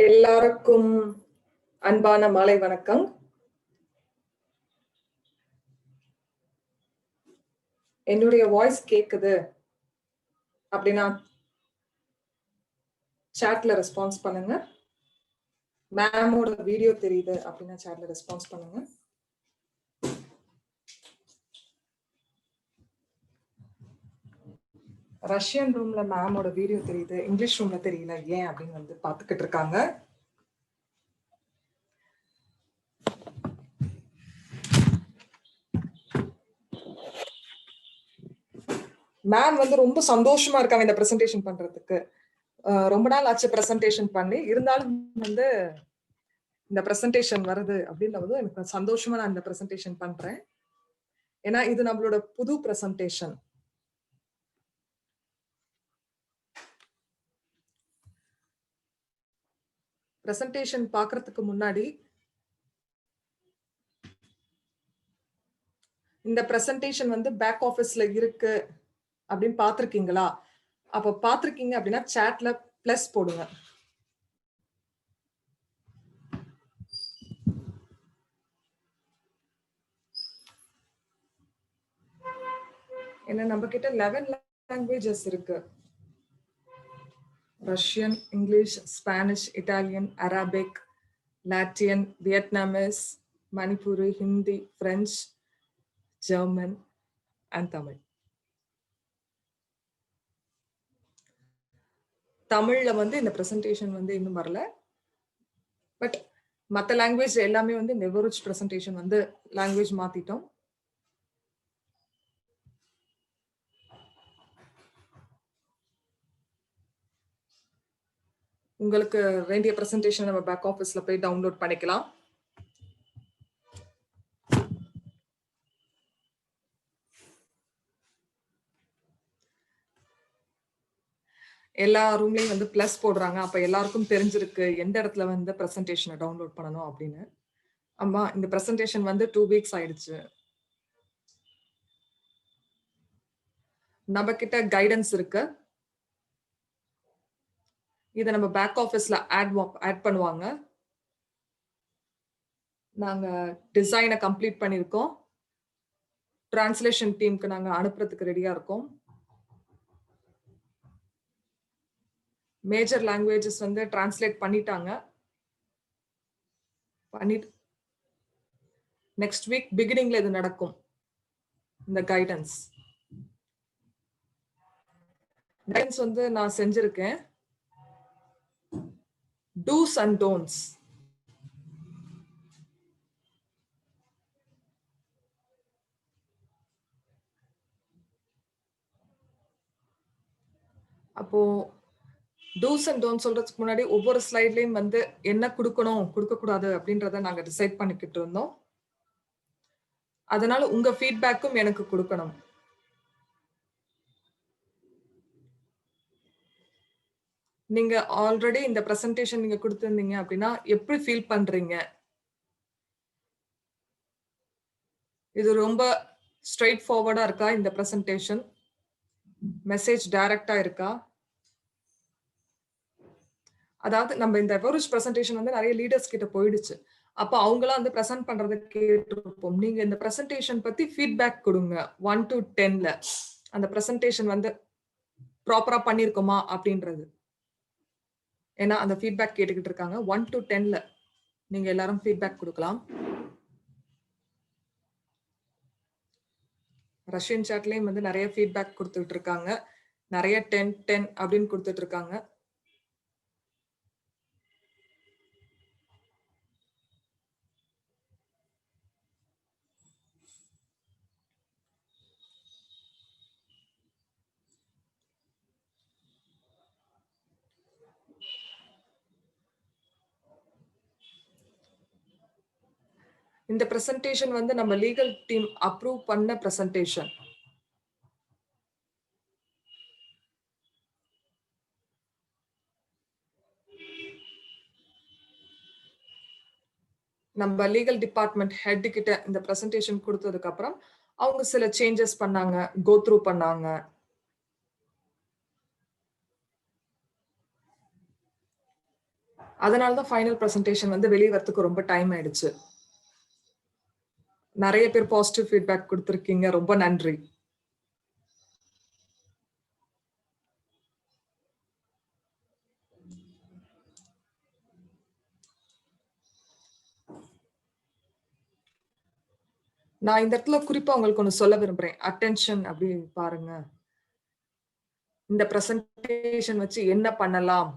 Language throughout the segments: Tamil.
எல்லாருக்கும் அன்பான மாலை வணக்கம். என்னுடைய வாய்ஸ் கேக்குது அப்படின்னா சாட்ல ரெஸ்பான்ஸ் பண்ணுங்க. மேமோட வீடியோ தெரியுது அப்படின்னா சாட்ல ரெஸ்பான்ஸ் பண்ணுங்க. ரஷ்யன் ரூம்ல மேமோட வீடியோ தெரியுது, இங்கிலீஷ் ரூம்ல தெரியல, ஏன் அப்படின்னு வந்து பாத்துக்கிட்டு இருக்காங்க. மேம் வந்து ரொம்ப சந்தோஷமா இருக்காங்க இந்த பிரசன்டேஷன் பண்றதுக்கு. ரொம்ப நாள் ஆச்சு பிரசன்டேஷன் பண்ணி, இருந்தாலும் வந்து இந்த பிரசன்டேஷன் வருது அப்படின்னு வந்து எனக்கு சந்தோஷமா நான் இந்த பிரசன்டேஷன் பண்றேன். ஏன்னா இது நம்மளோட புது பிரசன்டேஷன். பிரசன்டேஷன் பாக்குறதுக்கு முன்னாடி இந்த பிரசன்டேஷன் வந்து பேக் ஆபீஸ்ல இருக்கு அப்படின்னு பாத்திருக்கீங்களா? அப்ப பாத்திருக்கீங்க அப்படின்னா சாட்ல பிளஸ் போடுங்க. ஏன்னா நம்ம கிட்ட 11 லாங்குவேஜஸ் இருக்கு. Russian, English, Spanish, Italian, Arabic, Latvian, Vietnamese, Manipuri, Hindi, French, German and Tamil. தமிழ்ல வந்து இந்த பிரசன்டேஷன் வந்து இன்னும் வரல. பட் மற்ற லாங்குவேஜ் எல்லாமே வந்து நெவருச் பிரசன்டேஷன் வந்து லாங்குவேஜ் மாத்திட்டோம். உங்களுக்கு வேண்டிய பிரசன்டேஷன் நம்ம பேக் ஆபீஸ்ல போய் டவுன்லோட் பண்ணிக்கலாம். எல்லா ரூம்லயும் வந்து பிளஸ் போடுறாங்க. அப்ப எல்லாருக்கும் தெரிஞ்சிருக்கு எந்த இடத்துல வந்து பிரசன்டேஷனை டவுன்லோட் பண்ணணும் அப்படின்னு. ஆமா, இந்த பிரசன்டேஷன் வந்து 2 வீக்ஸ் ஆயிடுச்சு. நம்ம கிட்ட கைடன்ஸ் இருக்கு. இதை நம்ம பேக் ஆபீஸ்ல ஆட் பண்ணுவாங்க. நாங்க டிசைனை கம்ப்ளீட் பண்ணிருக்கோம். டிரான்ஸ்லேஷன் டீமுக்கு நாங்க அனுப்புறதுக்கு ரெடியா இருக்கோம். மேஜர் லாங்குவேஜஸ் வந்து டிரான்ஸ்லேட் பண்ணிட்டாங்க. நெக்ஸ்ட் வீக் பிகினிங்ல இது நடக்கும். இந்த கைடன்ஸ் வந்து நான் செஞ்சிருக்கேன். Dos and don'ts. அப்போ டூஸ் அண்ட் டோன்ட் சொல்றதுக்கு முன்னாடி ஒவ்வொரு ஸ்லைட்லயும் வந்து என்ன கொடுக்கணும் கொடுக்க கூடாது அப்படின்றத நாங்க டிசைட் பண்ணிக்கிட்டு இருந்தோம். அதனால உங்க ஃபீட்பேக்கும் எனக்கு கொடுக்கணும். நீங்க ஆல்ரெடி இந்த பிரசன்டேஷன் நீங்க கொடுத்திருந்தீங்க அப்படின்னா எப்படி ஃபீல் பண்றீங்க? இது ரொம்ப ஸ்ட்ரெயிட் ஃபார்வர்டா இருக்கா இந்த பிரசன்டேஷன்? மெசேஜ் டைரக்டா இருக்கா? அதாவது நம்ம இந்த எவரேஜ் பிரசன்டேஷன் வந்து நிறைய லீடர்ஸ் கிட்ட போயிடுச்சு. அப்ப அவங்களாம் வந்து பிரசன்ட் பண்றதை கேட்டிருப்போம். நீங்க இந்த பிரசன்டேஷன் பத்தி ஃபீட்பேக் கொடுங்க. 1 to 10ல அந்த பிரசன்டேஷன் வந்து ப்ராப்பரா பண்ணிருக்கோமா அப்படின்றது. ஏன்னா அந்த ஃபீட்பேக் கேட்டுக்கிட்டு இருக்காங்க. 1 to 10ல நீங்க எல்லாரும் ஃபீட்பேக் கொடுக்கலாம். ரஷ்யன் சாட்லயும் வந்து நிறைய ஃபீட்பேக் கொடுத்துட்டு இருக்காங்க. நிறைய 10 10 அப்படின்னு கொடுத்துட்டு இருக்காங்க. இந்த பிரசன்டேஷன் வந்து நம்ம லீகல் டீம் அப்ரூவ் பண்ண பிரசன்டேஷன். நம்ம லீகல் டிபார்ட்மெண்ட் ஹெட் கிட்ட இந்த பிரசன்டேஷன் கொடுத்ததுக்கு அப்புறம் அவங்க சில சேஞ்சஸ் பண்ணாங்க, கோ த்ரூ பண்ணாங்க. அதனால தான் ஃபைனல் பிரசன்டேஷன் வந்து வெளிய வரதுக்கு ரொம்ப டைம் ஆயிடுச்சு. நெறைய பேர் பாசிட்டிவ் ஃபீட்பேக் குடுத்திருக்கீங்க. ரொம்ப நன்றி. நான் இந்த இடத்துல குறிப்பா உங்களுக்கு ஒண்ணு சொல்ல விரும்புறேன். அட்டென்ஷன் அப்படி பாருங்க. இந்த பிரசன்டேஷன் வச்சு என்ன பண்ணலாம்?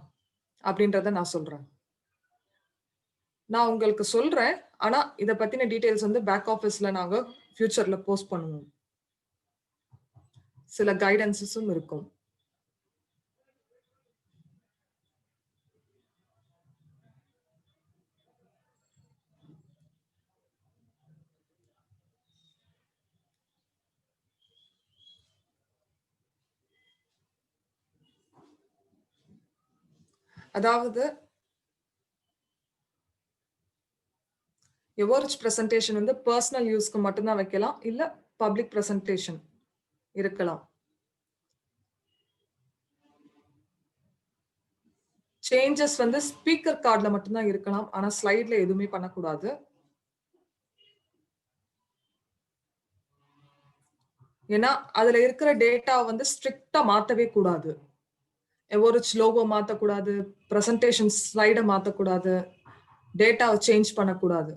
அப்படின்றத நான் சொல்றேன். நான் உங்களுக்கு சொல்றேன். ஆனா, இத பத்தின டீட்டெயில்ஸ் வந்து பேக் ஆஃபீஸ்ல நாங்க ஃபியூச்சர்ல போஸ்ட் பண்ணுவோம். சில கைடன்ஸஸும் இருக்கும். அதாவது எவரெஸ்ட் பிரசன்டேஷன் வந்து பெர்சனல் யூஸ்க்கு மட்டும் தான் வைக்கலாம். இல்ல பப்ளிக் பிரசன்டேஷன் இருக்கலாம். சேஞ்சஸ் வந்து ஸ்பீக்கர் கார்ட்ல மட்டும் தான் இருக்கலாம். ஆனா ஸ்லைட்ல எதுவுமே பண்ணக்கூடாது. ஏன்னா, அதுல இருக்கிற டேட்டா வந்து ஸ்ட்ரிக்ட்டா மாத்தவே கூடாது. எவரெஸ்ட் லோகோ மாத்தக்கூடாது. பிரசன்டேஷன் ஸ்லைட மாத்தக்கூடாது. டேட்டாவ சேஞ்ச் பண்ணக்கூடாது.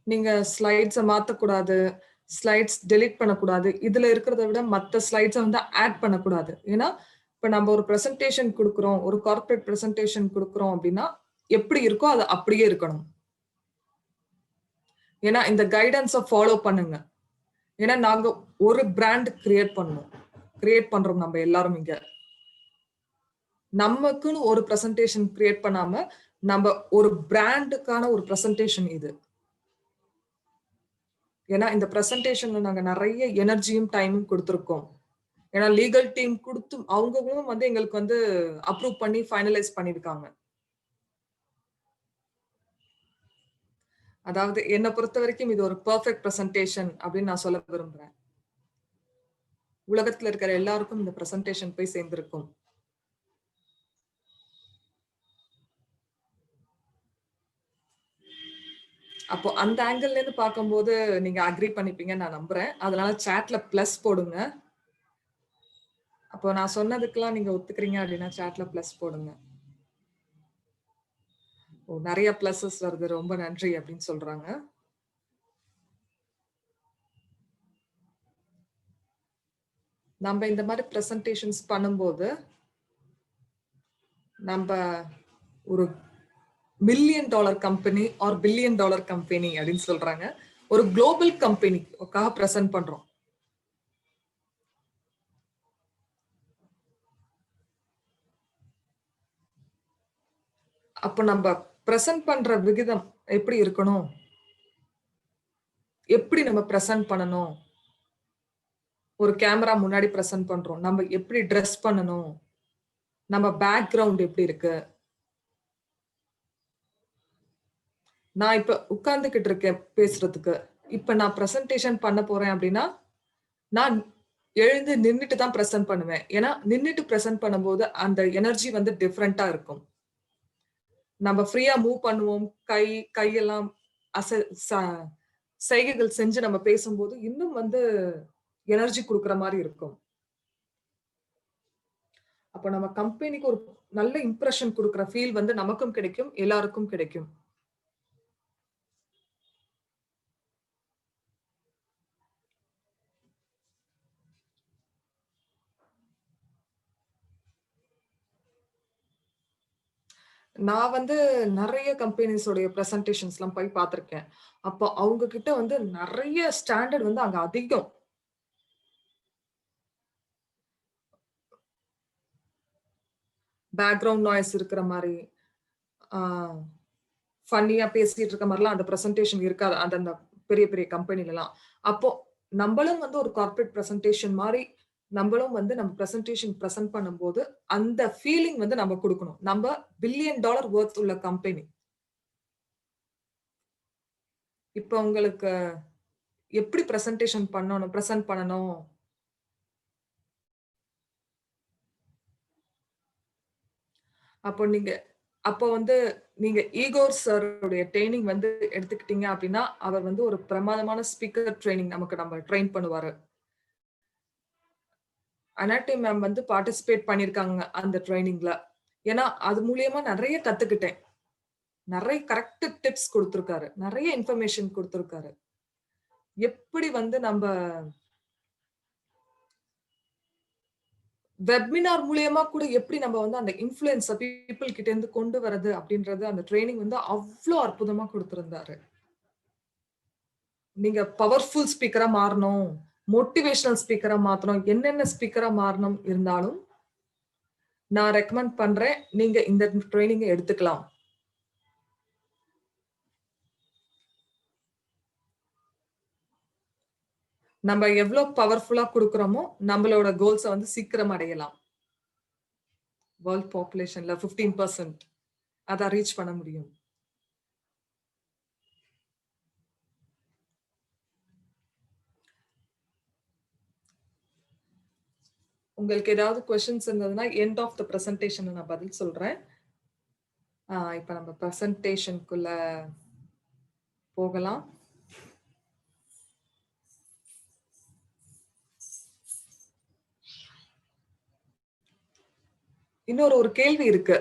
நீங்க ஸ்லைட்ஸ மாத்தக்கூடாது. ஸ்லைட்ஸ் டெலீட் பண்ணக்கூடாது. இதுல இருக்கிறத விட மத்த ஸ்லைட்ஸ வந்து ஆட் பண்ணக்கூடாது. ஏன்னா, இப்ப நம்ம ஒரு பிரசன்டேஷன் குடுக்குறோம். ஒரு கார்ப்பரேட் பிரசன்டேஷன் குடுக்குறோம் அப்டின்னா, எப்படி இருக்கோ அது அப்படியே இருக்கணும். ஏன்னா, இந்த கைடன்ஸ ஃபாலோ பண்ணுங்க. ஏன்னா, நாங்க ஒரு பிராண்ட் கிரியேட் பண்றோம் நம்ம எல்லாரும் இங்க. நமக்குன்னு ஒரு பிரசன்டேஷன் கிரியேட் பண்ணாம, நம்ப ஒரு பிராண்டுக்கான ஒரு பிரசன்டேஷன் இது. ஏன்னா, இந்த பிரசன்டேஷன்ல நாங்க நெறைய எனர்ஜியும், டைமும் குடுத்திருக்கோம். ஏன்னா, லீகல் டீம் குடுத்து அவங்களும் வந்து எங்களுக்கு வந்து அப்ரூவ் பண்ணி ஃபைனலைஸ் பண்ணியிருக்காங்க. அதாவது என்ன பொறுத்தவரைக்கும் இது ஒரு பெர்ஃபெக்ட் பிரசன்டேஷன் அப்படின்னு நான் சொல்ல விரும்புறேன். உலகத்துல இருக்கிற எல்லாருக்கும் இந்த பிரசன்டேஷன் போய் சேர்ந்திருக்கும். அப்போ அந்த ஆங்கிள்ல இருந்து பார்க்கும்போது நீங்க அக்ரி பண்ணிப்பீங்கன்னு நான் நம்புறேன். அதனால சாட்ல பிளஸ் போடுங்க. அப்போ நான் சொன்னதுக்கெல்லாம் நீங்க ஒத்துக்கிறீங்க அப்படின்னா சாட்ல பிளஸ் போடுங்க. ஓ! நெறைய பிளஸஸ் வருது. ரொம்ப நன்றி அப்படின்னு சொல்றாங்க. நம்ம இந்த மாரி பிரசன்டேஷன்ஸ் பண்ணும்போது, நம்ப ஒரு million dollar company or billion dollar company அப்படின்னு சொல்றாங்க. ஒரு குளோபல் கம்பெனிக்காக பிரசன்ட் பண்றோம். அப்ப நம்ப பிரசன்ட் பண்ற விகிதம் எப்படி இருக்கணும்? எப்படி நம்ம பிரசன்ட் பண்ணணும்? ஒரு கேமரா முன்னாடி பிரசன்ட் பண்றோம். நம்ம எப்படி டிரெஸ் பண்ணணும்? நம்ம பேக்கிரவுண்ட் எப்படி இருக்கு? நான் இப்ப உட்கார்ந்துகிட்டு இருக்கேன் பேசுறதுக்கு. இப்ப நான் பிரசன்டேஷன் பண்ண போறேன் அப்படின்னா, நான் எழுந்து நின்னுட்டு தான் பிரசன்ட் பண்ணுவேன். ஏன்னா, நின்னுட்டு பிரசன்ட் பண்ணும்போது அந்த எனர்ஜி வந்து டிஃபரெண்ட்டா இருக்கும். நம்ம ஃப்ரீயா மூவ் பண்ணுவோம். கையெல்லாம் அச ச செய்கைகள் செஞ்சு நம்ம பேசும்போது, இன்னும் வந்து எனர்ஜி குடுக்குற மாரி இருக்கும். அப்ப நம்ம கம்பெனிக்கு ஒரு நல்ல இம்ப்ரஷன் குடுக்குற ஃபீல் வந்து நமக்கும் கிடைக்கும், எல்லாருக்கும் கிடைக்கும். நான் வந்து நெறைய கம்பெனிஸ் உடைய பிரசன்டேஷன்ஸ்லாம் போய் பார்த்துருக்கேன். அப்போ அவங்க கிட்ட வந்து நெறைய ஸ்டாண்டர்ட் வந்து அங்க அதிகம். பேக்கிரவுண்ட் நாய்ஸ் இருக்கிற மாரி, ஆ ஃபன்னியா பேசிட்டு இருக்க மாரிலாம் அந்த பிரசன்டேஷன் இருக்காது. அந்த பெரிய பெரிய கம்பெனிலலாம். அப்போ நம்பளும் வந்து ஒரு கார்ப்பரேட் பிரசன்டேஷன் மாரி, நம்பளும் வந்து நம்ம பிரசன்டேஷன் பிரசன்ட் பண்ணும்போது, அந்த ஃபீலிங் வந்து நம்ம குடுக்கணும். நம்ப பில்லியன் டாலர் வொர்த் உள்ள கம்பெனி. இப்ப உங்களுக்கு எப்படி பிரசன்டேஷன் பிரசன்ட் பண்ணணும்? அப்போ வந்து நீங்க ஈகோர் சாருடைய ட்ரெய்னிங் வந்து எடுத்துக்கிட்டீங்க அப்படின்னா, அவர் வந்து ஒரு பிரமாதமான ஸ்பீக்கர் ட்ரெய்னிங் நம்ம ட்ரெயின் பண்ணுவாரு. அனாட்டமி மேம் வந்து பார்ட்டிசிபேட் பண்ணியிருக்காங்க அந்த ட்ரெய்னிங்ல. ஏன்னா, அது மூலியமா நெறைய கத்துக்கிட்டேன். நெறைய கரெக்ட் டிப்ஸ் குடுத்திருக்காரு. நெறைய இன்ஃபர்மேஷன் குடுத்திருக்காரு. எப்படி வந்து வெபினார் மூலியமா கூட எப்படி நம்ம வந்து அந்த இன்ஃப்ளூயன்ஸ பீப்பிள் கிட்ட இருந்து கொண்டு வரது அப்படின்றது அந்த ட்ரெய்னிங் வந்து அவ்ளோ அற்புதமா குடுத்திருந்தாரு. நீங்க பவர்ஃபுல் ஸ்பீக்கரா மாறணும், மோட்டிவேஷனல் ஸ்பீக்கரா மாத்தணும், என்னென்ன ஸ்பீக்கரா மாறணும் இருந்தாலும், நான் ரெக்கமெண்ட் பண்றேன். நீங்க இந்த ட்ரெய்னிங்க எடுத்துக்கலாம். நம்ம எவ்ளோ பவர்ஃபுல்லா குடுக்குறோமோ, நம்மளோட கோல்ஸ வந்து சீக்கிரம் அடையலாம். வேர்ல்ட் பாப்புலேஷன்ல 15% அத ரீச் பண்ண முடியும். உங்களுக்கு ஏதாவது கொஸ்டின்ஸ் இருந்ததுன்னா, எண்ட் ஆஃப் த பிரசன்டேஷன் நான் பதில் சொல்றேன். இப்ப நம்ம பிரசன்டேஷன்க்குள்ள போகலாம். இன்னொரு ஒரு கேள்வி இருக்கு.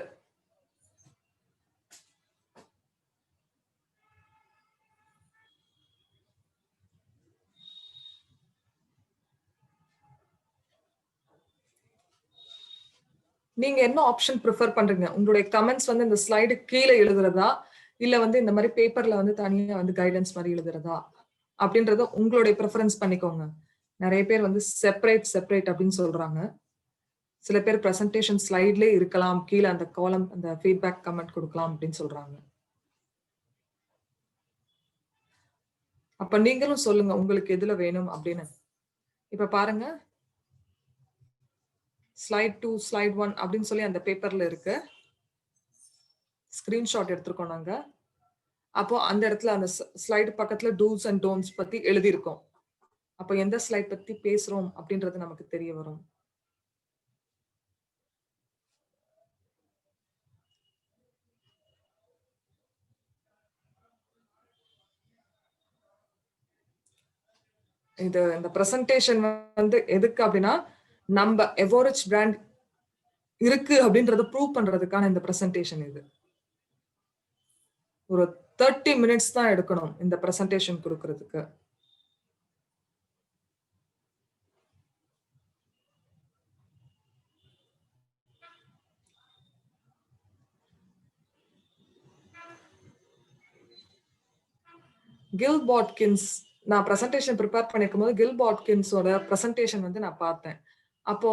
நீங்க என்ன ஆப்ஷன் பிரிஃபர் பண்றீங்க? உங்களுடைய கமெண்ட்ஸ் வந்து இந்த ஸ்லைடுக்கு கீழ எழுதுறதா? இல்ல வந்து இந்த மாரி பேப்பர்ல வந்து தனியா வந்து கைடன்ஸ் மாரி எழுதுறதா? அப்படின்றத உங்களுடைய பிரெஃபரன்ஸ் பண்ணிக்கோங்க. நெறைய பேர் வந்து செப்பரேட் அப்படின்னு சொல்றாங்க. சில பேர் பிரசன்டேஷன் ஸ்லைட்லயே இருக்கலாம். கீழ அந்த காலம் அந்த ஃபீட்பேக் கமெண்ட் குடுக்கலாம் அப்படின்னு சொல்றாங்க. அப்ப நீங்களும் சொல்லுங்க உங்களுக்கு எதுல வேணும் அப்படின்னு. இப்ப பாருங்க. ஸ்லைட் 2, ஸ்லைட் 1 அப்படின்னு சொல்லி அந்த பேப்பர்ல இருக்கு. ஸ்கிரீன்ஷாட் எடுத்திருக்கோம் நாங்க. அப்போ அந்த இடத்துல அந்த ஸ்லைடு பக்கத்துல டூஸ் அண்ட் டோன்ட்ஸ் பத்தி எழுதியிருக்கோம். அப்ப எந்த ஸ்லைட் பத்தி பேசுறோம் அப்படின்றது நமக்கு தெரிய வரும். இந்த பிரசன்டேஷன் வந்து எதுக்கு அப்படின்னா, நம்ம எவரெஜ் பிராண்ட் இருக்கு அப்படின்றத ப்ரூவ் பண்றதுக்கான இந்த பிரசன்டேஷன் இது. ஒரு 30 மினிட்ஸ் தான் எடுக்கணும் இந்த பிரசன்டேஷன் குடுக்குறதுக்கு. கில் பாட்கின்ஸ் நான் பிரசன்டேஷன் ப்ரிப்பேர் பண்ணிருக்கும்போது கில் பாட்கின்ஸோட பிரசன்டேஷன் வந்து நான் பார்த்தேன். அப்போ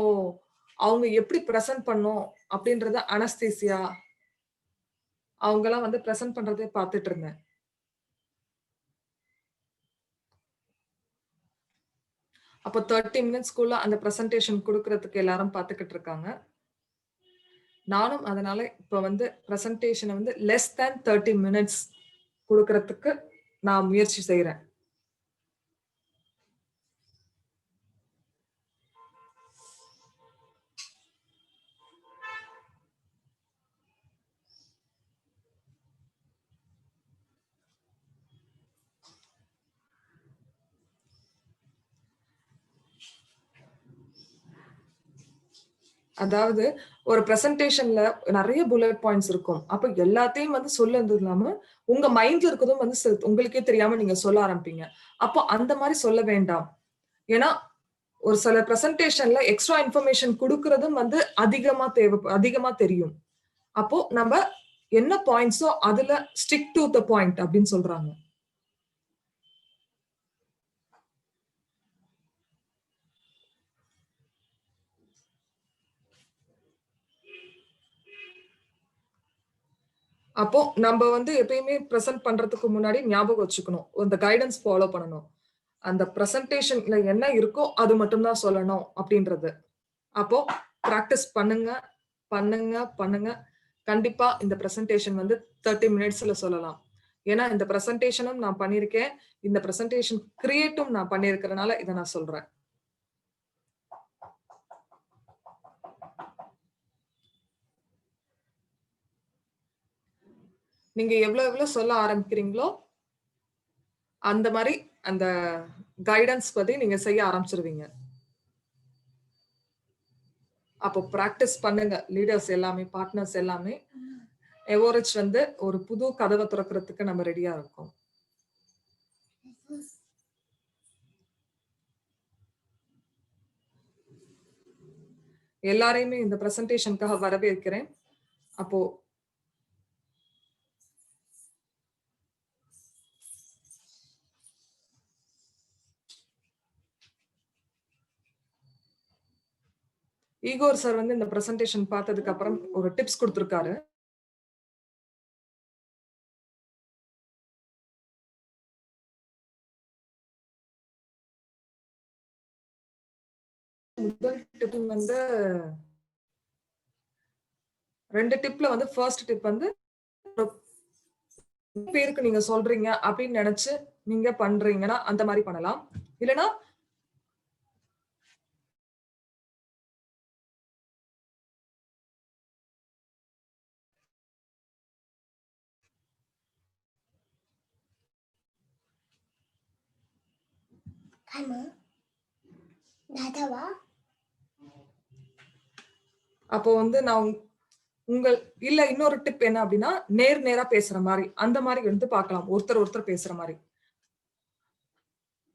அவங்க எப்படி பிரசன்ட் பண்ணணும் அப்படின்றத அனஸ்தீசியா அவங்கலாம் வந்து பிரசன்ட் பண்றதே பார்த்துட்டு இருந்தேன். அப்போ 30 மினிட்ஸ்க்குள்ள அந்த பிரசன்டேஷன் குடுக்குறதுக்கு எல்லாரும் பார்த்துக்கிட்டு இருக்காங்க. நானும் அதனால இப்ப வந்து பிரசன்டேஷன வந்து லெஸ் தேன் 30 மினிட்ஸ் குடுக்குறதுக்கு நான் முயற்சி செய்றேன். அதாவது ஒரு பிரசன்டேஷன்ல நெறைய புல்லட் பாயிண்ட்ஸ் இருக்கும். அப்ப எல்லாத்தையும் வந்து சொல்லுறது இல்லாம, உங்க மைண்ட்ல இருக்கதும் வந்து உங்களுக்கே தெரியாம நீங்க சொல்ல ஆரம்பிப்பீங்க. அப்போ அந்த மாரி சொல்ல வேண்டாம். ஏன்னா, ஒரு சில பிரசன்டேஷன்ல எக்ஸ்ட்ரா இன்ஃபர்மேஷன் குடுக்குறதும் வந்து அதிகமா தெரியும். அப்போ நம்ப என்ன பாயிண்ட்ஸோ அதுல ஸ்டிக் டூ த பாயிண்ட் அப்படின்னு சொல்றாங்க. அப்போ நம்ப வந்து எப்பயுமே பிரசன்ட் பண்றதுக்கு முன்னாடி ஞாபகம் வச்சுக்கணும். இந்த கைடன்ஸ் ஃபாலோ பண்ணணும். அந்த பிரசன்டேஷன்ல என்ன இருக்கோ அது மட்டும் தான் சொல்லணும் அப்படின்றது. அப்போ பிராக்டிஸ் பண்ணுங்க, பண்ணுங்க, பண்ணுங்க. கண்டிப்பா இந்த பிரசன்டேஷன் வந்து 30 மினிட்ஸ்ல சொல்லலாம். ஏன்னா இந்த பிரசன்டேஷனும் நான் பண்ணியிருக்கேன், இந்த பிரசன்டேஷன் கிரியேட்டும் நான் பண்ணியிருக்கிறனால இதை நான் சொல்றேன். நீங்க எவ்வளவு சொல்ல ஆரம்பிக்கிறீங்களோ அந்த மாதிரி அந்த கைடன்ஸ் பத்தி நீங்க செய்ய ஆரம்பிச்சிருவீங்க. அப்போ பிராக்டிஸ் பண்ணுங்க லீடர்ஸ் எல்லாமே, பார்ட்னர்ஸ் எல்லாமே. எவரிச் வந்து ஒரு புது கதவை திறக்கிறதுக்கு நம்ம ரெடியா இருக்கோம். எல்லாரையுமே இந்த பிரசன்டேஷனுக்காக வரவேற்கிறேன். அப்போ ஈகோர் சார் வந்து இந்த பிரசன்டேஷன் பார்த்ததுக்கு அப்புறம் ஒரு டிப்ஸ் கொடுத்திருக்காரு. முதல் டிப் வந்து 2 டிப்ல வந்து ஃபர்ஸ்ட் டிப் வந்து பேருக்கு நீங்க சொல்றீங்க அப்படின்னு நினைச்சு நீங்க பண்றீங்கன்னா அந்த மாதிரி பண்ணலாம். இல்லனா அப்போ வந்து நான் உங்கள் இல்ல இன்னொரு டிப் என்ன அப்படின்னா நேரா பேசுற மாதிரி அந்த மாதிரி வந்து பார்க்கலாம். ஒருத்தர் பேசுற மாதிரி.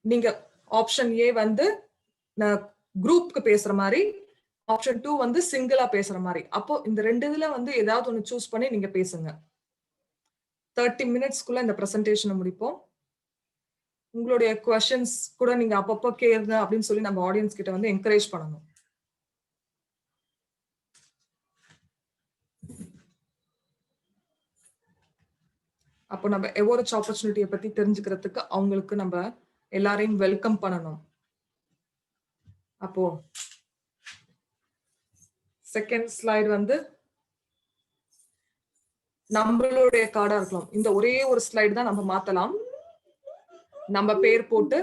நீங்க ஆப்ஷன் ஏ வந்து குரூப்க்கு பேசுற மாதிரி, ஆப்ஷன் 2 வந்து சிங்கிளா பேசுற மாதிரி. அப்போ இந்த 2 இதுல வந்து ஏதாவது ஒன்னு சூஸ் பண்ணி நீங்க பேசுங்க. 30 மினிட்ஸ்க்குள்ள இந்த பிரசன்டேஷனை முடிப்போம். உங்களுடைய क्वेश्चंस கூட நீங்க அப்பப்போ கேளுங்க அப்படின்னு சொல்லி நம்ம ஆடியன்ஸ் கிட்ட வந்து என்கரேஜ் பண்ணணும். அப்போ நம்ம எவரிச் ஆப்பர்ச்சுனிட்டியை பத்தி தெரிஞ்சுக்கிறதுக்கு அவங்களுக்கு நம்ம எல்லாரையும் வெல்கம் பண்ணணும். அப்போ செகண்ட் ஸ்லைடு வந்து நம்மளுடைய கார்டா இருக்கலாம். இந்த ஒரே ஒரு ஸ்லைடு தான் நம்ம மாத்தலாம். நம்ம பேர் போட்டு,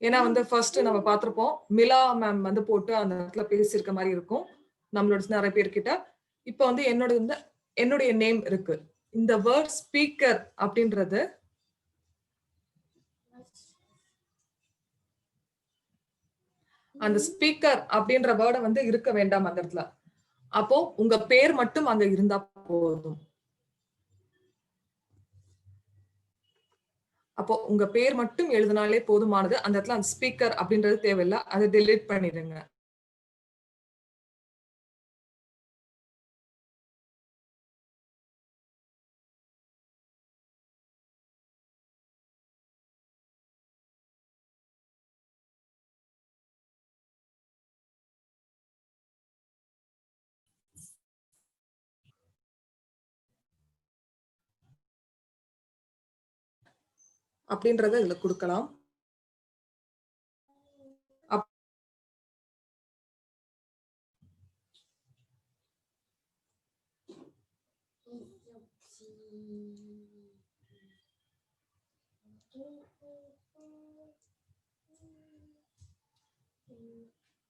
ஏன்னா வந்து ஃபர்ஸ்ட் நம்ம பார்த்திருப்போம் மிலா மேம் வந்து போட்டு அந்த இடத்துல பேசியிருக்க மாதிரி இருக்கும் நம்மளோட நிறைய பேர்கிட்ட. இப்போ வந்து என்னுடைய நேம் இருக்கு. இந்த வேர்ட் ஸ்பீக்கர் அப்படின்றது அந்த ஸ்பீக்கர் அப்படின்ற வேர்டை வந்து இருக்க வேண்டாம் அந்த இடத்துல. அப்போ உங்க பேர் மட்டும் அங்க இருந்தா போதும். அப்போ உங்க பேர் மட்டும் எழுதினாலே போதுமானது. அந்த இடத்துல அந்த ஸ்பீக்கர் அப்படின்றது தேவையில்லை. அதை டெலீட் பண்ணிடுங்க. அப்படின்றத இதுல கொடுக்கலாம்.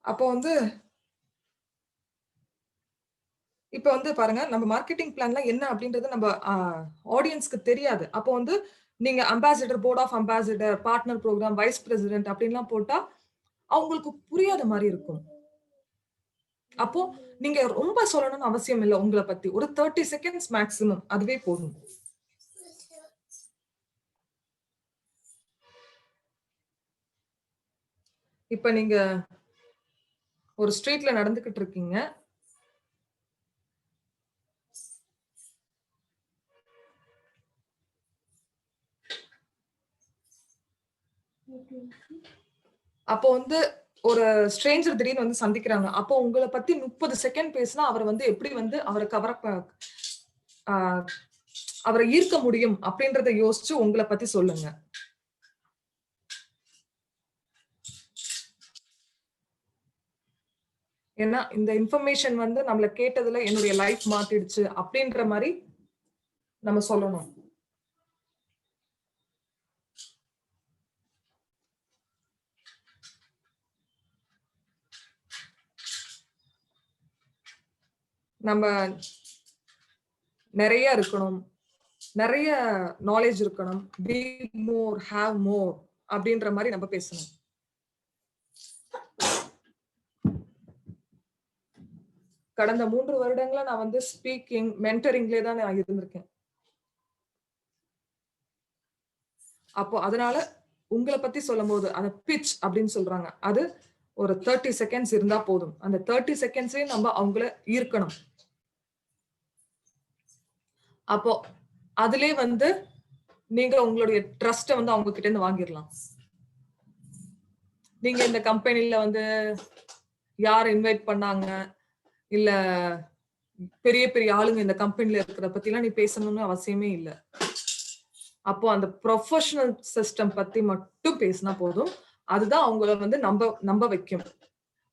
அப்போ வந்து இப்ப வந்து பாருங்க நம்ம மார்க்கெட்டிங் பிளான்லாம் என்ன அப்படின்றது நம்ம ஆடியன்ஸ்க்கு தெரியாது. அப்போ வந்து நீங்க ambassador, board of ambassador, partner program, vice president அப்படின்லாம் போட்டா அவங்களுக்கு புரியாத மாதிரி இருக்கும். அப்போ நீங்க ரொம்ப சொல்லணும்னு அவசியம் இல்ல உங்களை பத்தி. ஒரு 30 செகண்ட்ஸ் மேக்ஸிமம் அதுவே போதும். இப்ப நீங்க ஒரு ஸ்ட்ரீட்ல நடந்துகிட்டு இருக்கீங்க. அப்போ வந்து ஒரு ஸ்ட்ரேஞ்சர் திடீர்னு வந்து சந்திக்கிறாங்க. அப்போ உங்களை பத்தி 30 செகண்ட் பேசினா அவர் வந்து எப்படி வந்து அவரை ஈர்க்க முடியும் அப்படின்றத யோசிச்சு உங்களை பத்தி சொல்லுங்க. ஏன்னா இந்த இன்ஃபர்மேஷன் வந்து நம்மள கேட்டதுல என்னுடைய லைஃப் மாத்திடுச்சு அப்படின்ற மாதிரி நம்ம சொல்லணும். நம்ம நிறைய இருக்கணும், நிறைய நாலேஜ் இருக்கணும், பி மோர் ஹேவ் மோர் அப்படின்ற மாதிரி நம்ம பேசணும். கடந்த 3 வருடங்களா நான் வந்து ஸ்பீக்கிங் மென்டரிங்லேயே தான் நான் இருந்திருக்கேன். அப்போ அதனால உங்களை பத்தி சொல்லும் போது அந்த பிட்ச் அப்படின்னு சொல்றாங்க, அது ஒரு 30 செகண்ட்ஸ் இருந்தா போதும். அந்த 30 செகண்ட்ஸ்லயே நம்ம அவங்கள ஈர்க்கணும். அப்போ அதுலயே வந்து நீங்க உங்களுடைய ட்ரஸ்ட வந்து அவங்க கிட்ட இருந்து வாங்கிடலாம். நீங்க இந்த கம்பெனில வந்து யார் இன்வைட் பண்ணாங்க, இல்ல பெரிய பெரிய ஆளுங்க இந்த கம்பெனில இருக்கிறத பத்தி எல்லாம் நீ பேசணும்னு அவசியமே இல்ல. அப்போ அந்த ப்ரொஃபஷனல் சிஸ்டம் பத்தி மட்டும் பேசினா போதும். அதுதான் அவங்கள வந்து நம்ப வைக்கும்.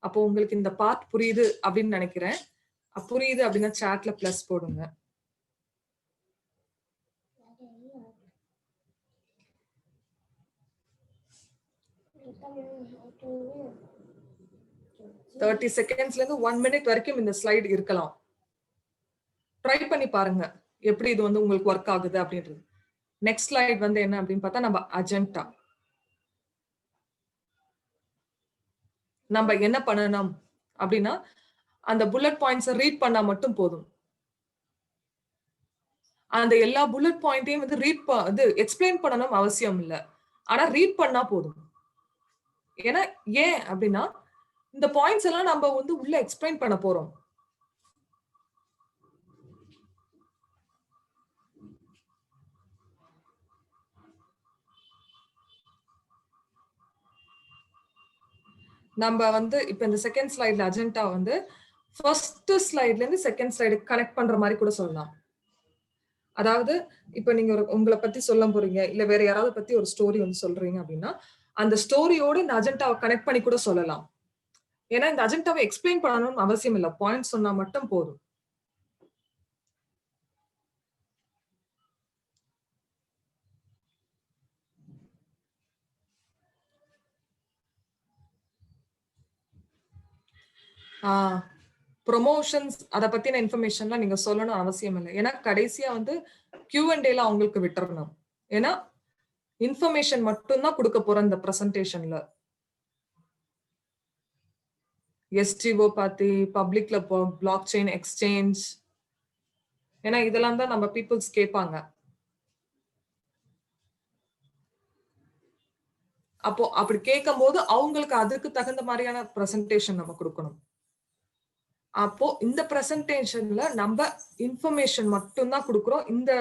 அப்போ உங்களுக்கு இந்த பார்ட் புரியுது அப்படின்னு நினைக்கிறேன். புரியுது அப்படின்னா சாட்ல பிளஸ் போடுங்க. தேர்ட்டி செகண்ட்ஸ்ல இருந்து 1 மினிட் வரைக்கும் இந்த ஸ்லைடு இருக்கலாம். ட்ரை பண்ணி பாருங்க எப்படி இது வந்து உங்களுக்கு ஒர்க் ஆகுது அப்படின்றது. நெக்ஸ்ட் ஸ்லைட் வந்து என்ன அப்படின்னு பார்த்தா நம்ம அஜெண்டா. நம்ம என்ன பண்ணணும் அப்படின்னா அந்த புல்லட் பாயிண்ட்ஸ் ரீட் பண்ணா மட்டும் போதும். அந்த எல்லா புல்லட் பாயிண்டையும் வந்து எக்ஸ்பிளைன் பண்ணணும் அவசியம் இல்ல. ஆனா ரீட் பண்ணா போதும். ஏன்னா ஏன் அப்படின்னா இந்த பாயிண்ட்ஸ் எல்லாம் நம்ம வந்து உள்ள எக்ஸ்பிளைன் பண்ண போறோம். நம்ம வந்து இப்ப இந்த செகண்ட் ஸ்லைட்ல அஜெண்டா வந்து ஃபர்ஸ்ட் ஸ்லைட்ல இருந்து செகண்ட் ஸ்லைடு கனெக்ட் பண்ற மாதிரி கூட சொல்லலாம். அதாவது இப்ப நீங்க உங்களை பத்தி சொல்ல போறீங்க, இல்ல வேற யாராவது பத்தி ஒரு ஸ்டோரி வந்து சொல்றீங்க அப்படின்னா அந்த ஸ்டோரியோட இந்த அஜெண்டாவை கனெக்ட் பண்ணி கூட சொல்லலாம். ஏன்னா இந்த அஜெண்டாவை எக்ஸ்பிளைன் பண்ணணும்னு அவசியம் இல்ல, பாயிண்ட் சொன்னா மட்டும் போதும். ப்ரொமோஷன்ஸ் அத பத்தின இன்ஃபர்மேஷன்லாம் நீங்க சொல்லணும் அவசியம் இல்லை. ஏன்னா கடைசியா வந்து Q&Aல அவங்களுக்கு விட்டுறணும். ஏன்னா இன்ஃபர்மேஷன் மட்டும் தான் கொடுக்க போறோம் இந்த பிரசன்டேஷன்ல. STO பத்தி, பப்ளிக்ல பிளாக் செயின் எக்ஸ்சேஞ்ச், ஏன்னா இதெல்லாம் தான் நம்ம பீப்புள்ஸ் கேட்பாங்க. அப்போ அப்படி கேட்கும் போது அவங்களுக்கு அதுக்கு தகுந்த மாதிரியான பிரசன்டேஷன் நம்ம கொடுக்கணும். அப்போ இந்த பிரசன்டேஷன்ல நம்ம இன்ஃபர்மேஷன் மட்டும் தான் கொடுக்கிறோம் இந்த